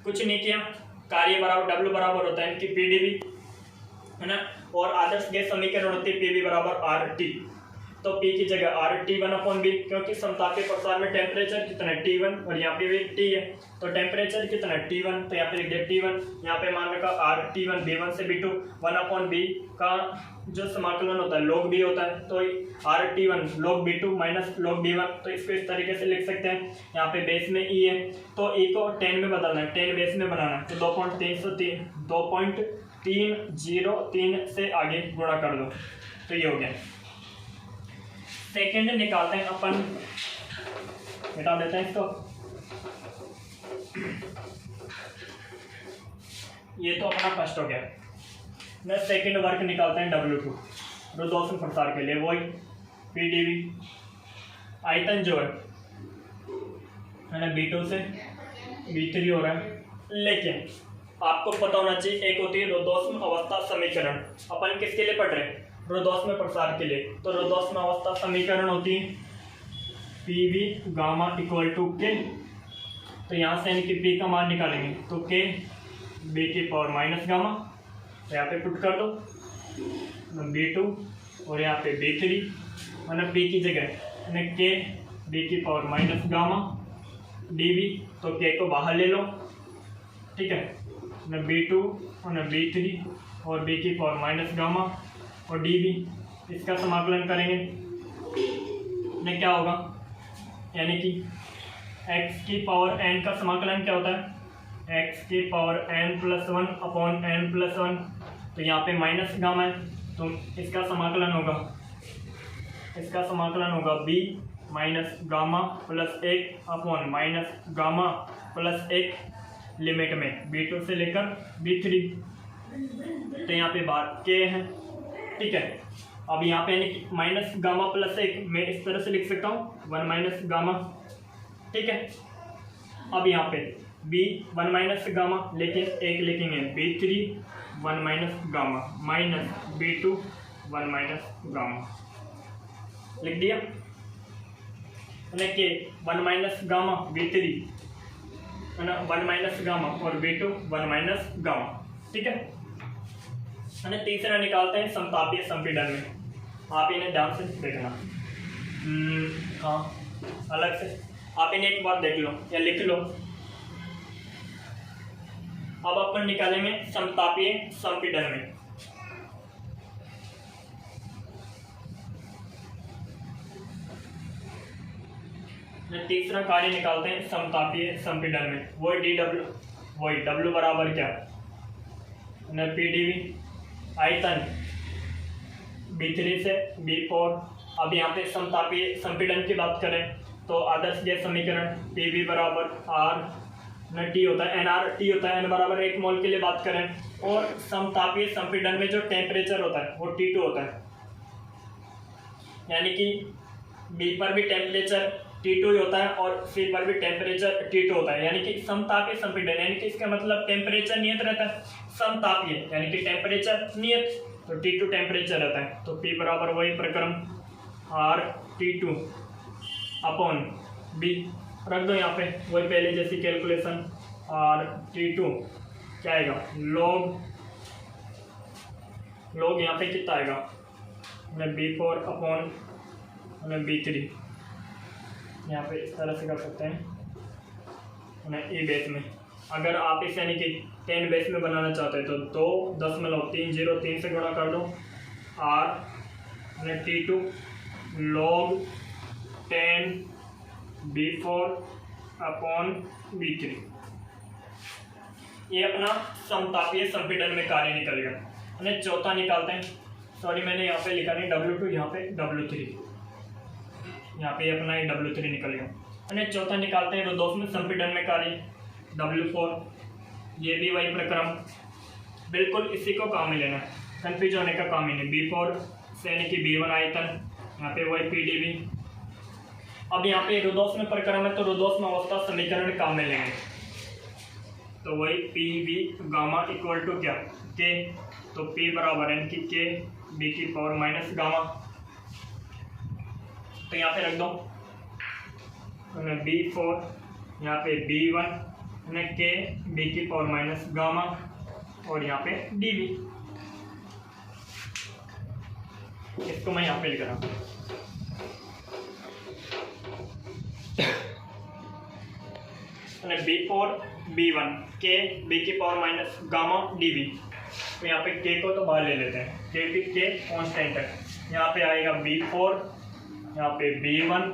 कुछ नहीं किया, कार्य बराबर W बराबर होता है कि pdv, है ना। और आदर्श गैस समीकरण होती है पीवी बराबर आर टी, तो पी की जगह R T one upon B, क्योंकि समतापीय प्रसार में टेम्परेचर कितना है टी वन और यहाँ पे भी टी है, तो टेम्परेचर कितना है टी वन, तो यहाँ पे लिख दिया टी वन, यहाँ पे मान रखा R T one, B one से B two, one upon B का जो समाकलन होता है log b होता है, तो R T one log B two minus log B one, तो इसको इस तरीके से लिख सकते हैं। यहाँ पे बेस में e है, तो e को 10 में बदलना है, 10 बेस में बनाना है, तो 2.303 से आगे गुणा कर दो, तो ये हो गया। सेकेंड निकालते हैं अपन, मिटा देते हैं इसको, ये तो अपना फर्स्ट हो गया। नेक्स्ट सेकेंड वर्क निकालते हैं W2 रुद्धोष्म प्रसार के लिए, वही PdV आयतन जो है ना B2 से B3 हो रहा है, लेकिन आपको पता होना चाहिए एक होती है रुद्धोष्म अवस्था समीकरण, अपन किसके लिए पढ़ रहे हैं रुद्धोष्म प्रसार के लिए, तो रुद्धोष्म अवस्था समीकरण होती है PV gamma equal to K, तो यहाँ से इनकी P का मान निकालेंगे तो K B की पावर माइनस गामा, तो यहाँ पे पुट कर दो B2 और यहाँ पे B3, मतलब P की जगह K B की पावर माइनस गामा dV, तो K को बाहर ले लो, ठीक है, B2 और B3 और B की पावर माइनस गामा और dV, इसका समाकलन करेंगे ने क्या होगा, यानी कि x की पावर n का समाकलन क्या होता है x की पावर n+1 अपॉन n+1, तो यहाँ पे माइनस गामा है, तो इसका समाकलन होगा b minus gamma plus 1 upon minus gamma plus 1 limit में B2 से लेकर B3, तो यहाँ पे बार k है, ठीक है। अब यहाँ पे माइनस गामा प्लस 1 मैं इस तरह से लिख सकता हूँ 1 माइनस गामा, ठीक है। अब यहाँ पे b 1 माइनस गामा, लेकिन एक लिखेंगे B3 1 minus gamma minus B2 1 minus gamma, लिख दिया, के 1 माइनस गामा B3 है ना 1 माइनस गामा और B2 1 माइनस गामा, ठीक है। तीसरा निकालते हैं समतापीय संपीड़न में, आप इन्हें ध्यान से देखना, हाँ अलग से आप इन्हें एक बार देख लो या लिख लो। अब अपन निकालेंगे समतापीय संपीड़न में, तीसरा कार्य निकालते हैं समतापीय संपीड़न में, वही W बराबर क्या PdV आयतन B3 से B4। अब यहाँ पे समतापीय संपीड़न की बात करें तो आदर्श गैस समीकरण PV बराबर R न T होता है, NRT होता है, N बराबर 1 मोल के लिए बात करें, और समतापीय संपीड़न में जो टेम्परेचर होता है वो T2 होता है, यानी कि B पर भी टेम्परेचर T2 ही होता है और C पर भी टेम्परेचर T2 होता है, यानी कि समतापीय संपीड़न, यानी कि इसका मतलब टेम्परेचर नियत रहता है, समतापीय यानी कि टेम्परेचर नियत, तो T2 टेम्परेचर रहता है, तो P बराबर वही प्रक्रम RT2 अपॉन B, रख दो यहाँ पे वही पहले जैसी कैलकुलेशन, RT2 क्या आएगा log यहाँ पे कितना आएगा B4 अपॉन B3, यहाँ पे इस तरह से कर सकते हैं E बेस में। अगर आप इसे यानी कि 10 बेस में बनाना चाहते हैं तो 2.303 से गुणा कर दो RT2 log 10 B4 upon B3, ये अपना समतापीय संपीड़न में कार्य निकल गया। चौथा निकालते हैं, सॉरी मैंने यहाँ पे लिखा नहीं W2, यहाँ पे W3, यहाँ पे अपना ये W3 निकल गया। चौथा निकालते हैं रुद्धोष्म संपीड़न में कार्य W4, ये भी वही प्रक्रम, बिल्कुल इसी को काम में लेना है, कंफ्यूज होने का काम ही नहीं। B4 से यानी कि B1 आयतन, यहाँ पे वही PdV। अब यहाँ पे रुद्धोष्म प्रक्रम है तो रुद्धोष्म अवस्था समीकरण काम में लेंगे, तो वही PV गामा इक्वल टू क्या K, तो P बराबर है कि K B की पावर माइनस गामा, तो यहाँ पे रख दो B4, यहाँ पे B1 K B की पावर माइनस गामा और यहाँ पे dV। इसको मैं यहाँ पे लिख रहा हूँ। B4 B1 K B की पावर माइनस गामा DB। तो यहाँ पे K को तो बाहर ले लेते हैं, K कांस्टेंट है। यहाँ पे आएगा B4, यहाँ पे B1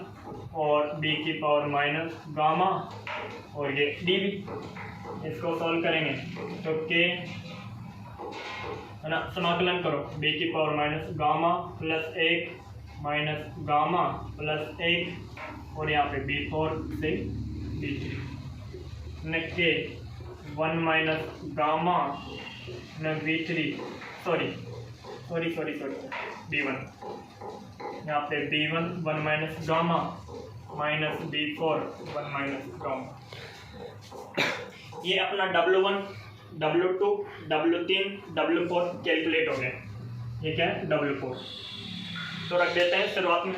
और B की पावर माइनस गामा और ये DB। इसको सॉल्व करेंगे तो K है ना, समाकलन करो B की power minus gamma plus 1 minus gamma plus 1 और यहाँ पे B4 से B3 न K 1 माइनस गामा न B3 सॉरी B1, यहाँ पे B1 1 minus gamma minus B4 1 minus gamma. ये अपना W1 W2 W3 W4 calculate हो गए। ये क्या है W4, तो रख देते हैं शुरुआत में।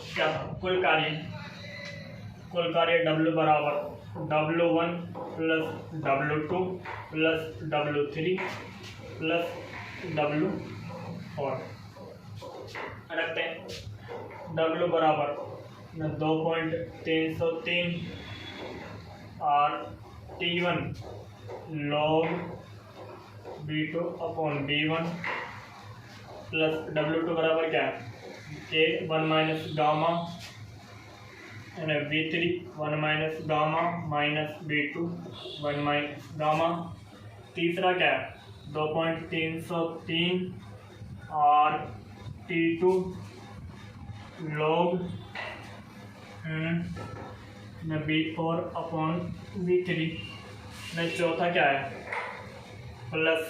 क्या कुल कार्य W बराबर W1 plus W2 plus W3 plus W4 रखते हैं। W बराबर 2.303 RT1 log B2 upon B1 plus W2 बराबर क्या है K 1 minus gamma B3 1 minus gamma minus B2 1 minus gamma. तीसरा क्या है 2.303 RT2 log B4 upon B3। चौथा क्या है plus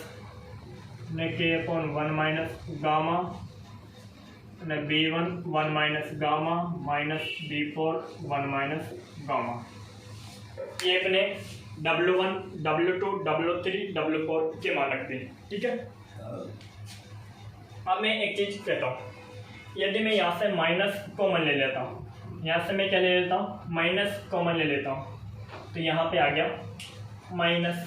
K upon 1 minus gamma B1 1 minus gamma minus B4 1 minus gamma. ये अपने W1 W2 W3 W4 के मान रखते हैं, ठीक है। अब मैं एक चीज कहता हूँ, यदि मैं यहाँ से माइनस कॉमन ले लेता हूँ, यहाँ से मैं क्या ले लेता हूँ माइनस कॉमन ले लेता हूँ, तो यहाँ पे आ गया माइनस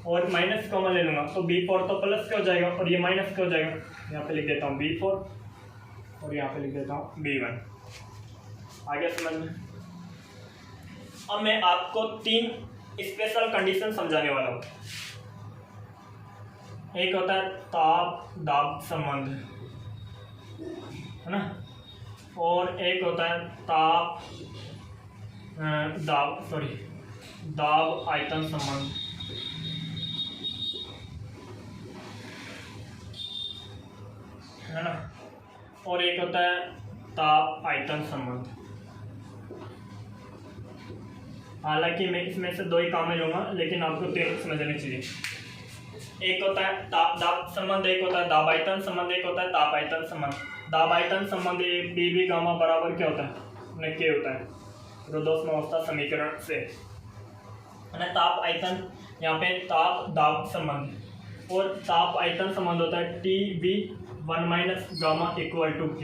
और माइनस कॉमन ले लूँगा तो B4 तो प्लस का हो जाएगा और ये माइनस का हो जाएगा। यहाँ पे लिख देता हूँ B4 और यहाँ पे लिख देता हूँ B1। आगे समझ में। अब मैं आपको 3 स्पेशल कंडीशन समझाने वाला हूँ। एक होता है ताप दाब संबंध, है ना, और एक होता है ताप दाब आयतन संबंध, है ना, और एक होता है ताप आयतन संबंध। हालांकि मैं इसमें से 2 ही काम में लूँगा, लेकिन आपको 3 समझने चाहिए। एक होता है ताप दाब संबंध, एक होता है दाब आयतन संबंध, एक होता है ताप आयतन संबंध। दाब आयतन संबंध PV गामा बराबर क्या होता है K होता है रुद्धोष्मावस्था समीकरण से, है ना। ताप आयतन यहाँ पे ताप दाब संबंध और ताप आयतन संबंध होता है TB 1 minus gamma equal to K।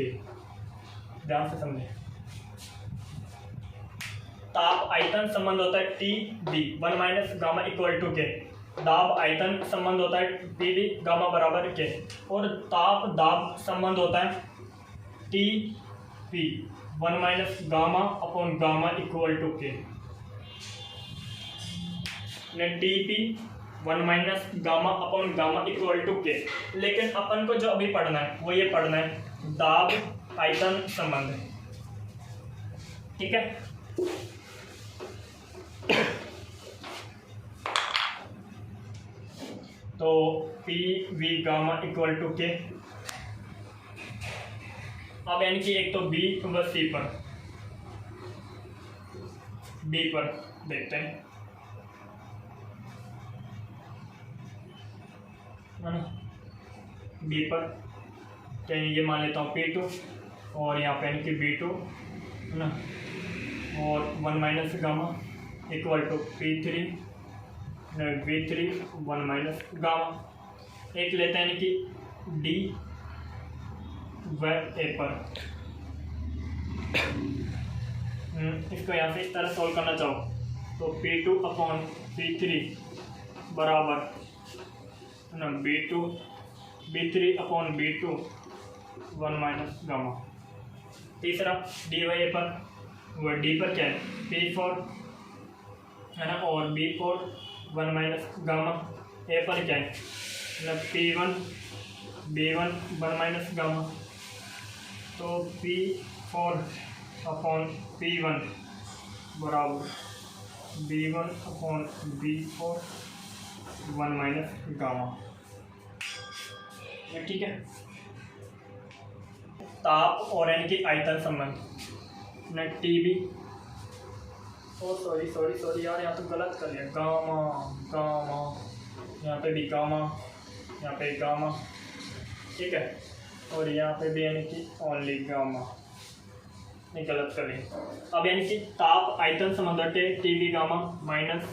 ध्यान से समझे। ताप आयतन संबंध होता है TB 1 minus gamma equal to K। दाब आयतन संबंध होता है PB गामा बराबर K और ताप दाब संबंध होता है TP 1 minus gamma upon gamma equal to K। TP 1 minus gamma upon gamma equal to K। लेकिन अपन को जो अभी पढ़ना है वो ये पढ़ना है दाब आयतन संबंध, ठीक है। तो PV gamma equal to K। अब यानी कि एक तो B व C पर, B पर देखते हैं, है ना। B पर कहीं ये मान लेता हूँ P2 और यहाँ पे यानी कि B2, है ना, और 1 minus gamma equal to P3 V3 1 minus gamma. एक लेते हैं यानी कि D व ए पर। इसको यहाँ से इस तरह सॉल्व करना चाहो तो P2 अपॉन P3 बराबर ना B3 upon B2 1 minus gamma. तीसरा डी वाई ए पर, वह डी पर क्या है P4 है ना, और B4 1 माइनस गामा। ए पर क्या है मतलब P1 B1 1 माइनस गामा। तो P4 अपॉन P1 बराबर B1 upon B4 1 minus gamma. ठीक है। ताप और इनकी आयतन संबंध न टीबी, ओ सॉरी यार, यहाँ तो गलत कर लिया, गामा यहाँ पे भी गामा, यहाँ पे गामा, ठीक है, और यहाँ पे भी यानी कि ओनली गामा, नहीं गलत कर लिया। अब यानी कि ताप आयतन संबंध TV gamma minus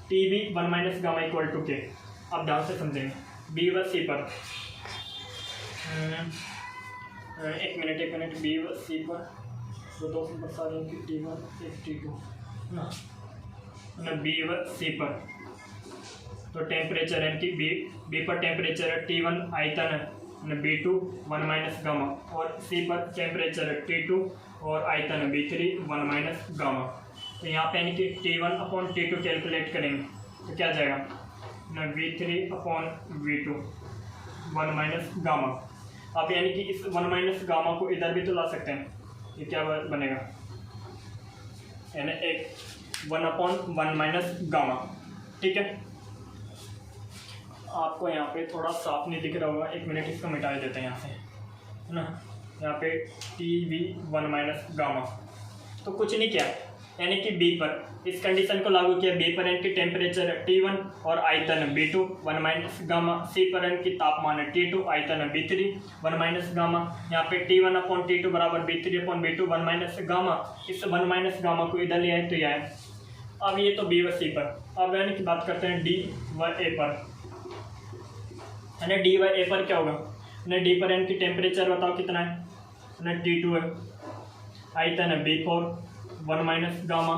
TV 1 minus gamma equal to K. अब ध्यान से समझेंगे बी व सी पर, एक मिनट बी व सी पर दो सिंपल सारे T1 एक T2 ना बी व सी पर। तो टेम्परेचर है कि बी पर टेम्परेचर है T1 आयतन है B2 1 माइनस गामा, और सी पर टेम्परेचर है T2 और आयतन है B3 1 माइनस गामा। तो यहाँ पे यानी कि T1 अपॉन T2 कैलकुलेट करेंगे तो क्या जाएगा ना V3 upon V2 1 minus gamma. अब यानी कि इस 1 माइनस गामा को इधर भी तो ला सकते हैं, ये क्या बनेगा यानी एक 1 अपॉन 1 माइनस गामा। ठीक है, आपको यहाँ पे थोड़ा साफ नहीं दिख रहा होगा, एक मिनट इसको मिटा देते हैं यहाँ से, है ना। यहाँ पे TV 1 माइनस गामा, तो कुछ नहीं किया यानी कि बी पर इस कंडीशन को लागू किया। बी पर इनकी टेम्परेचर T1 और आयतन B2 1 माइनस गामा। सी पर इनकी तापमान T2 आयतन B3 1 माइनस गामा। यहाँ पे T1 अपॉन T2 बराबर B3 upon B2 1 minus gamma. इस 1 माइनस गामा को इधर ले आए तो यह है। अब ये तो बी व सी पर। अब यानी कि बात करते हैं डी व ए पर, है ना। डी व ए पर क्या होगा ना, डी पर इनकी टेम्परेचर बताओ कितना है ना, T2 है, आयतन है B4 1 माइनस गामा,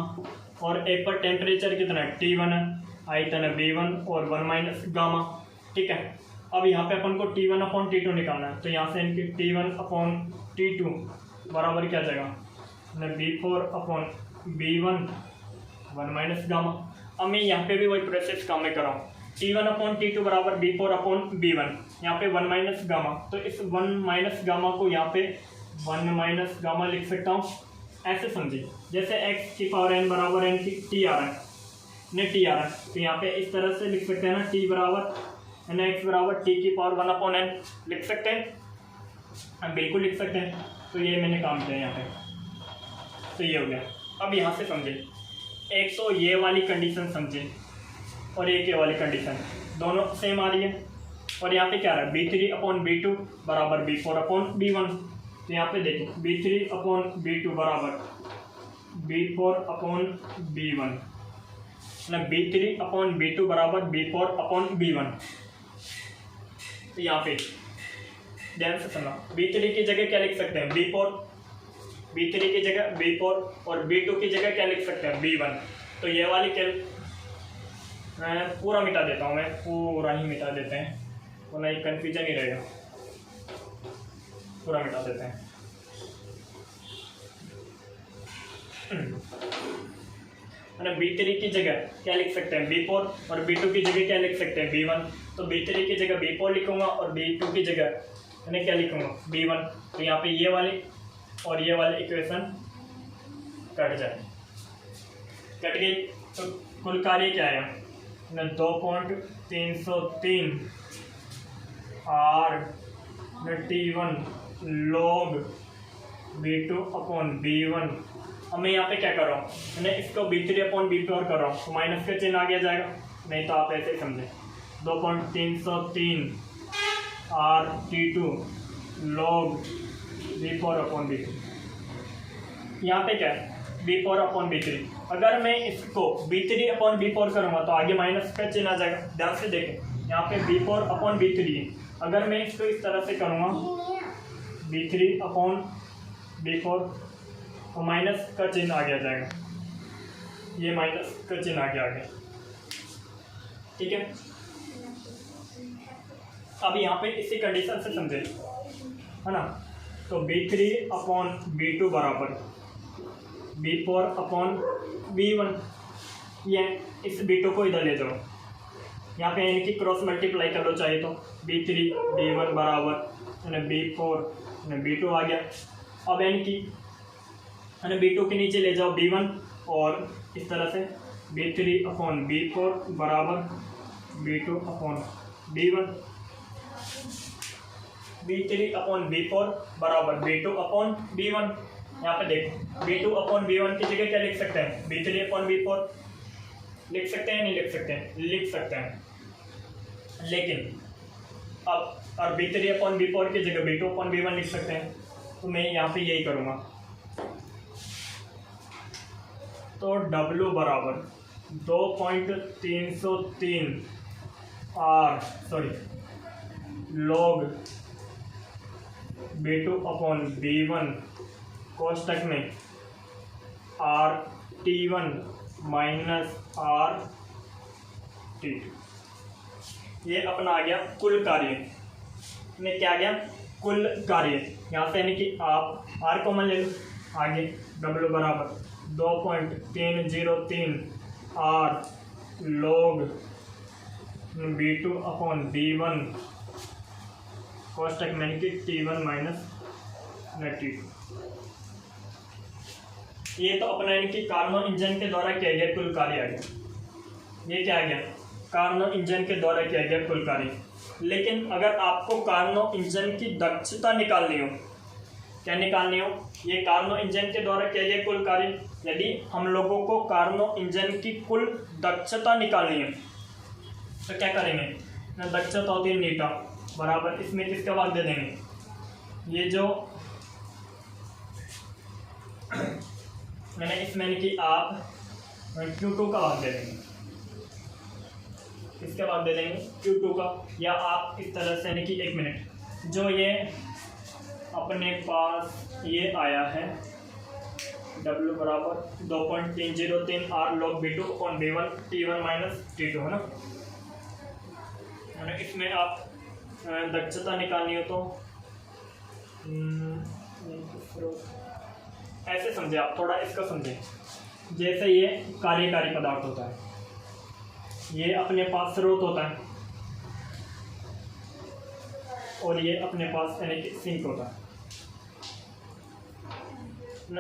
और ए पर टेम्परेचर कितना है T1 है, आयतन है B1 और 1 माइनस गामा। ठीक है, अब यहाँ पे अपन को T1 अपॉन T2 निकालना है, तो यहाँ से इनकी T1 अपॉन T2 बराबर क्या जाएगा ना B4 upon B1 1 minus gamma. अब मैं यहाँ पे भी वही प्रोसेस काम में कर रहा हूँ। T1 अपॉन T2 बराबर B4 अपॉन B1, यहाँ पे 1 माइनस गामा, तो इस 1 माइनस गामा को यहाँ पे 1 माइनस गामा लिख सकता हूँ। ऐसे समझिए जैसे x की पावर n बराबर n की t आ रहा है ने t आ रहा है, तो यहाँ पे इस तरह से लिख सकते हैं ना, t बराबर n x बराबर t की पावर 1 अपॉन n लिख सकते हैं, हम बिल्कुल लिख सकते हैं। तो ये मैंने काम किया यहाँ पे, तो ये हो गया। अब यहाँ से समझे, एक तो ये वाली कंडीशन समझे और एक ये वाली कंडीशन दोनों सेम आ रही है, और यहाँ पे क्या रहा है B3 अपॉन B2 बराबर B4 अपॉन B1। तो यहाँ पे देखिए B3 अपॉन B2 बराबर B4 अपॉन B1 ना, B3 अपॉन B2 बराबर B4 अपॉन B1। तो यहाँ पे ध्यान से सुनना, B3 की जगह क्या लिख सकते हैं B3 की जगह B4 और B2 की जगह क्या लिख सकते हैं B1। तो ये वाली क्या मैं पूरा मिटा देता हूँ, मैं पूरा ही मिटा देते हैं, वरना एक कन्फ्यूजन ही रहेगा, पूरा मिटा देते हैं। B3 की जगह क्या लिख सकते हैं B4 और B2 की जगह क्या लिख सकते हैं B1। तो B3 की जगह B4 लिखूंगा और B2 की जगह मैंने क्या लिखूंगा B1। तो यहाँ पे ये वाली और ये वाली इक्वेशन कट गई, तो कुल कार्य क्या आया ना 2.303 R T1 log B2 upon B1। अब मैं यहाँ पे क्या कर रहा हूँ, मैंने इसको B3 अपॉन B4 कर रहा हूँ, तो माइनस का चिन्ह आगे जाएगा, नहीं तो आप ऐसे समझें 2.303 R T2 log B4 upon B3। यहाँ पे क्या है B4 अपॉन B3। अगर मैं इसको B3 अपॉन B4 करूँगा तो आगे माइनस का चिन्ह आ जाएगा। ध्यान से देखें, यहाँ पे B4 अपॉन B3 है। अगर मैं इसको इस तरह से करूँगा B3/B4 और माइनस का चिन्ह आगे आ जाएगा, ये माइनस का चिन्ह आगे आ गया, ठीक है। अब यहाँ पे इसी कंडीशन से समझे, है ना। तो B3/B2 बराबर B4/B1, ये इस B2 को इधर ले जाओ, यहाँ पे इनकी क्रॉस मल्टीप्लाई कर लो चाहे तो, B3/B1 बराबर B4 B2 आ गया। अब इनकी B2 के नीचे ले जाओ B1 और इस तरह से B3/B4 बराबर B2/B1, B3/B4 बराबर B2/B1। यहाँ पे देखो B2/B1 की जगह क्या लिख सकते हैं, B3/B4 लिख सकते हैं, नहीं लिख सकते हैं, लिख सकते हैं। लेकिन अब और B3/B4 की जगह B2/B1 लिख सकते हैं, तो मैं यहाँ पे यही करूँगा। तो W बराबर 2.303 log B2/B1 कोष्टक में RT1 माइनस RT2, ये अपना आ गया कुल कार्य में, क्या आ गया कुल कार्य। यहाँ से यानी कि आप R कॉमन ले लो, आगे W बराबर 2.303 R log B2/B1 कोष्टक में कि T1 माइनस T2। ये तो अपना इनकी कार्नो इंजन के द्वारा किया गया कुल कार्य आ गया। ये क्या आ गया, कार्नो इंजन के द्वारा किया गया कुल कार्य। लेकिन अगर आपको कार्नो इंजन की दक्षता निकालनी हो, क्या निकालनी हो, ये कार्नो इंजन के द्वारा किया गया कुल कार्य, यदि हम लोगों को कार्नो इंजन की कुल दक्षता निकालनी है तो क्या करेंगे, दक्षता होती है नीटा बराबर, इसमें किसका भाग दे देंगे, ये जो मैंने इसमें कि आप Q2 का भाग दे देंगे, किसका भाग दे देंगे, Q2 का। या आप इस तरह से यानी कि 1 मिनट, जो ये अपने पास ये आया है W बराबर 2.303 R log B2/B1 T1 minus T2, है ना। इसमें आप दक्षता निकालनी हो तो ऐसे समझे आप, थोड़ा इसका समझे। जैसे ये कार्यकारी पदार्थ होता है, ये अपने पास स्रोत होता है और ये अपने पास यानी कि सिंक होता है,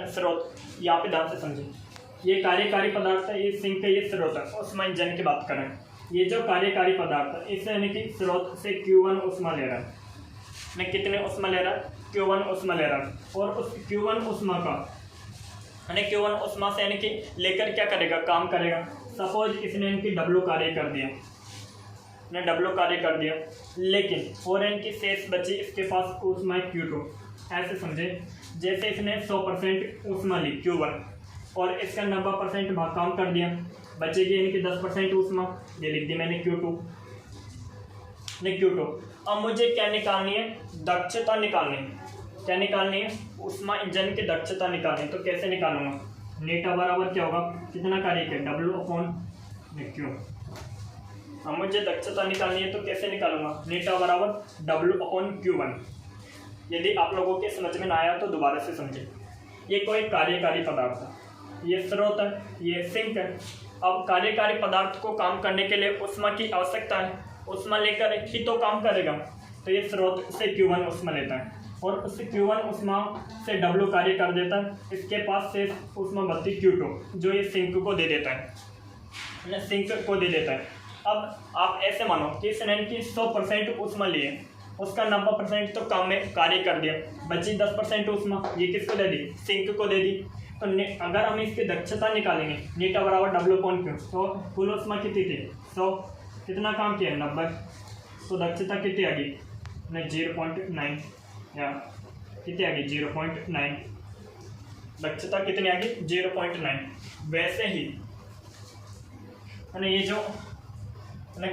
स्रोत। यहाँ पे ध्यान से समझे, ये कार्यकारी पदार्थ है, ये सिंक है, ये स्रोत है। उष्मा इंजन की बात करें, ये जो कार्यकारी पदार्थ है इससे यानी कि स्रोत से Q1 उष्मा ले रहा है, मैं कितने उष्मा ले रहा है, Q1 उष्मा ले रहा है। और उस Q1 उष्मा का यानी Q1 उष्मा से यानी कि लेकर क्या करेगा, काम करेगा। सपोज इसने इनकी W कार्य कर दिया, ने W कार्य कर दिया, लेकिन और इनकी शेष बची इसके पास उष्मा Q2। ऐसे समझे, जैसे इसने 100% उष्मा ली Q1 और इसका 90% भाग काम कर दिया, बचेगी इनकी 10% उष्मा, ये लिख दी मैंने Q2। अब मुझे क्या निकालनी है, दक्षता निकालनी है। क्या निकालनी है, उष्मा इंजन की दक्षता निकालनी है। तो कैसे निकालूंगा, नीटा बराबर क्या होगा, कितना कार्य है, W/Q। अब मुझे दक्षता निकालनी है तो कैसे निकालूंगा, नीटा बराबर W/Q1। यदि आप लोगों के समझ में ना आया तो दोबारा से समझे। ये कोई कार्यकारी पदार्थ है, ये स्रोत है, ये सिंक है। अब कार्यकारी पदार्थ को काम करने के लिए उष्मा की आवश्यकता है, उष्मा लेकर ही तो काम करेगा। तो ये स्रोत से Q1 उष्मा लेता है और उस Q1 उष्मा से W कार्य कर देता है, इसके पास से उष्मा बचती Q2 जो ये सिंक को दे देता है, सिंक को दे देता है। अब आप ऐसे मानो कि इसने की 100% उष्मा लिए, उसका 90% तो काम में कार्य कर दिया, बची 10% उष्मा ये किसको दे दी, सिंक को दे दी। तो अगर हम इसकी दक्षता निकालेंगे, नीटा बराबर W/Q, तो कुल उष्मा कितनी थी 100, कितना काम किया 90, तो दक्षता कितनी आ गई 0.9, या कितनी आ गई 0.9, दक्षता कितनी आ गई 0.9। वैसे ही ये जो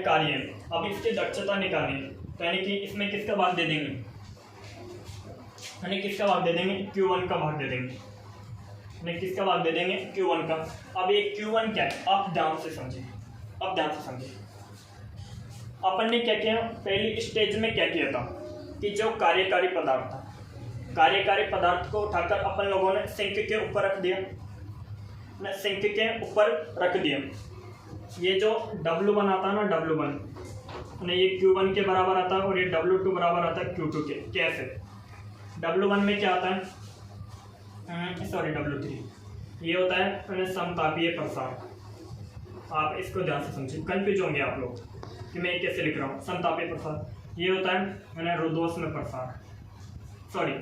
कार्य है, अब इसकी दक्षता निकालनी है, तो यानी कि इसमें किसका भाग दे देंगे, यानी किसका भाग दे देंगे, Q1 का भाग दे देंगे, यानी किसका भाग दे देंगे, Q1 का। अब ये Q1 क्या है, आप ध्यान से समझिए, अब ध्यान से समझिए। अपन ने क्या किया, पहली स्टेज में क्या किया था कि जो कार्यकारी पदार्थ था, कार्यकारी पदार्थ को उठाकर अपन लोगों ने सिंक के ऊपर रख दिया, सिंक के ऊपर रख दिया। ये जो W1 आता है ना, W1 ये Q1 के बराबर आता है और ये W2 बराबर आता है Q2 के। कैसे, W1 में क्या आता है, सॉरी W3, ये होता है समतापीय प्रसार। आप इसको ध्यान से समझिए, कंफ्यूज होंगे आप लोग कि मैं कैसे लिख रहा हूँ। समतापीय प्रसार ये होता है रुद्धोष्म प्रसार, सॉरी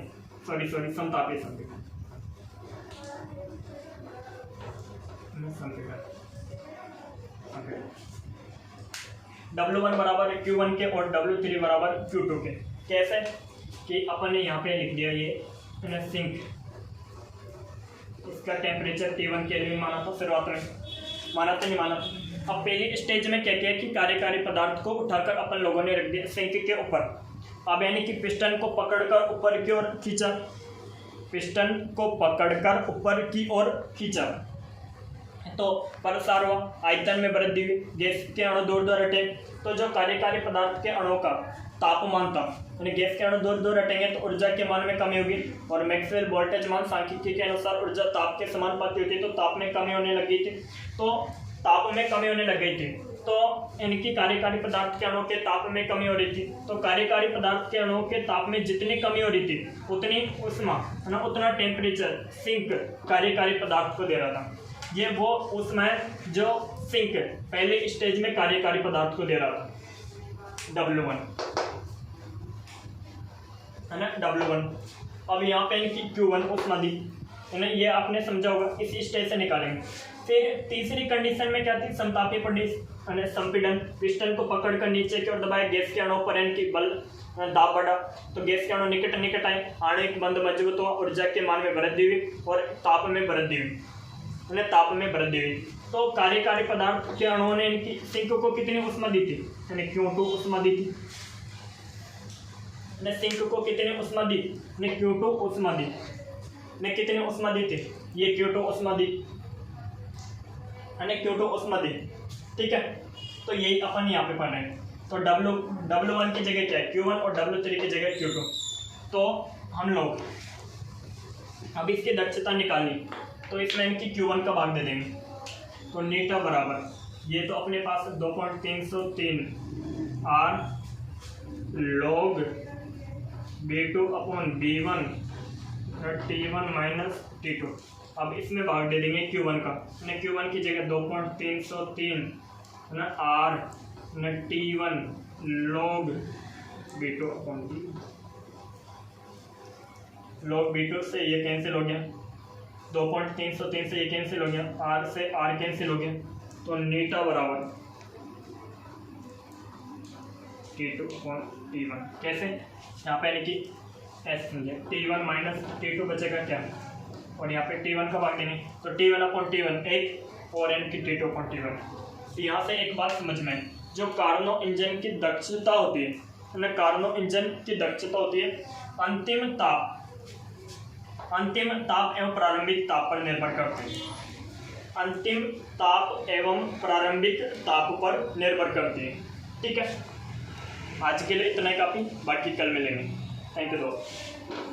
समतापीय W1 बराबर Q1 के और W3 बराबर Q2 के। कैसे कि अपन ने यहाँ पे लिख दिया ये सिंक, इसका टेम्परेचर T1 के लिए माना था शुरुआत में, माना तो नहीं माना। अब पहली स्टेज में क्या किया कि कार्यकारी पदार्थ को उठाकर अपन लोगों ने रख दिया सिंक के ऊपर। अब यानी कि पिस्टन को पकड़कर ऊपर की ओर खींचा, पिस्टन को पकड़कर ऊपर की ओर खींचा तो प्रसार हुआ, आयतन में वृद्धि हुई, गैस के अणु दूर दूर हटे। तो जो कार्यकारी पदार्थ के अणुओं का तापमान था, यानी गैस के अणु दूर दूर हटेंगे तो ऊर्जा के मान में कमी होगी, और मैक्सवेल वोल्टेज मान सांख्यिकी के अनुसार ऊर्जा ताप के समानुपाती होती है, तो ताप में कमी होने लगी थी, तो ताप में कमी होने लग गई थी। तो इनकी कार्यकारी पदार्थ के अणुओं के ताप में कमी हो रही थी, तो कार्यकारी पदार्थ के अणुओं के ताप में जितनी कमी हो रही थी उतनी उष्मा है ना, उतना टेम्परेचर सिंक कार्यकारी पदार्थ को दे रहा था। ये वो उष्मा है जो सिंक पहले स्टेज में कार्यकारी पदार्थ को दे रहा था, W1 है ना, W1। अब यहाँ पे इनकी Q1 उष्मा दी है ना, ये आपने समझा होगा, इसी स्टेज से निकालेंगे। फिर तीसरी कंडीशन में क्या थी, समतापीय संपीड़न, पिस्टन को पकड़कर नीचे की ओर दबाए, गैस के अणुओं पर इनकी बल दाब बढ़ा, तो गैस के अणु निकट आए, आणविक बंध मजबूत हुआ, ऊर्जा के मान में वृद्धि हुई और ताप में वृद्धि हुई, ताप में वृद्धि हुई। तो कार्यकारी पदार्थ के अणुओं ने इनकी सिंक को कितनी उष्मा दी थी, यानी Q2 उष्मा दी थी, सिंक को कितनी उष्मा दी, Q2 उष्मा दी, कितनी उष्मा दी थी, ये Q2 उष्मा दी, Q2 उष्मा दी, ठीक है। तो यही अपन यहाँ पे पढ़ रहे हैं। तो W1 की जगह क्या है, Q1 और W3 की जगह Q2। तो हम लोग अब इसकी दक्षता निकालनी, तो इसमें इनकी Q1 का भाग दे देंगे, तो नीटा बराबर, ये तो अपने पास 2.303 R log B2 upon B1 T1 minus T2। अब इसमें भाग दे देंगे Q1 का, Q1 की जगह 2.303 है ना R T1 log B2 upon log B2 से ये कैंसिल हो गया, 2.303 से ये कैंसिल हो गया, R से R कैंसिल हो गया, तो नीटा बराबर T2 अपॉन T1। कैसे, यहाँ पे यानी कि S समझे, T1 माइनस T2 बचेगा क्या, और यहाँ पे T1 का भाग देंगे, तो T1 अपॉन T1 एक और इनकी T2 अपॉन T1। तो यहाँ से एक बात समझ में, जो कार्नो इंजन की दक्षता होती है, कार्नो इंजन की दक्षता होती है अंतिम ताप एवं प्रारंभिक ताप पर निर्भर करती है, अंतिम ताप एवं प्रारंभिक ताप पर निर्भर करती है, ठीक है। आज के लिए इतना ही काफ़ी, बाकी कल मिलेंगे। थैंक यू दोस्त।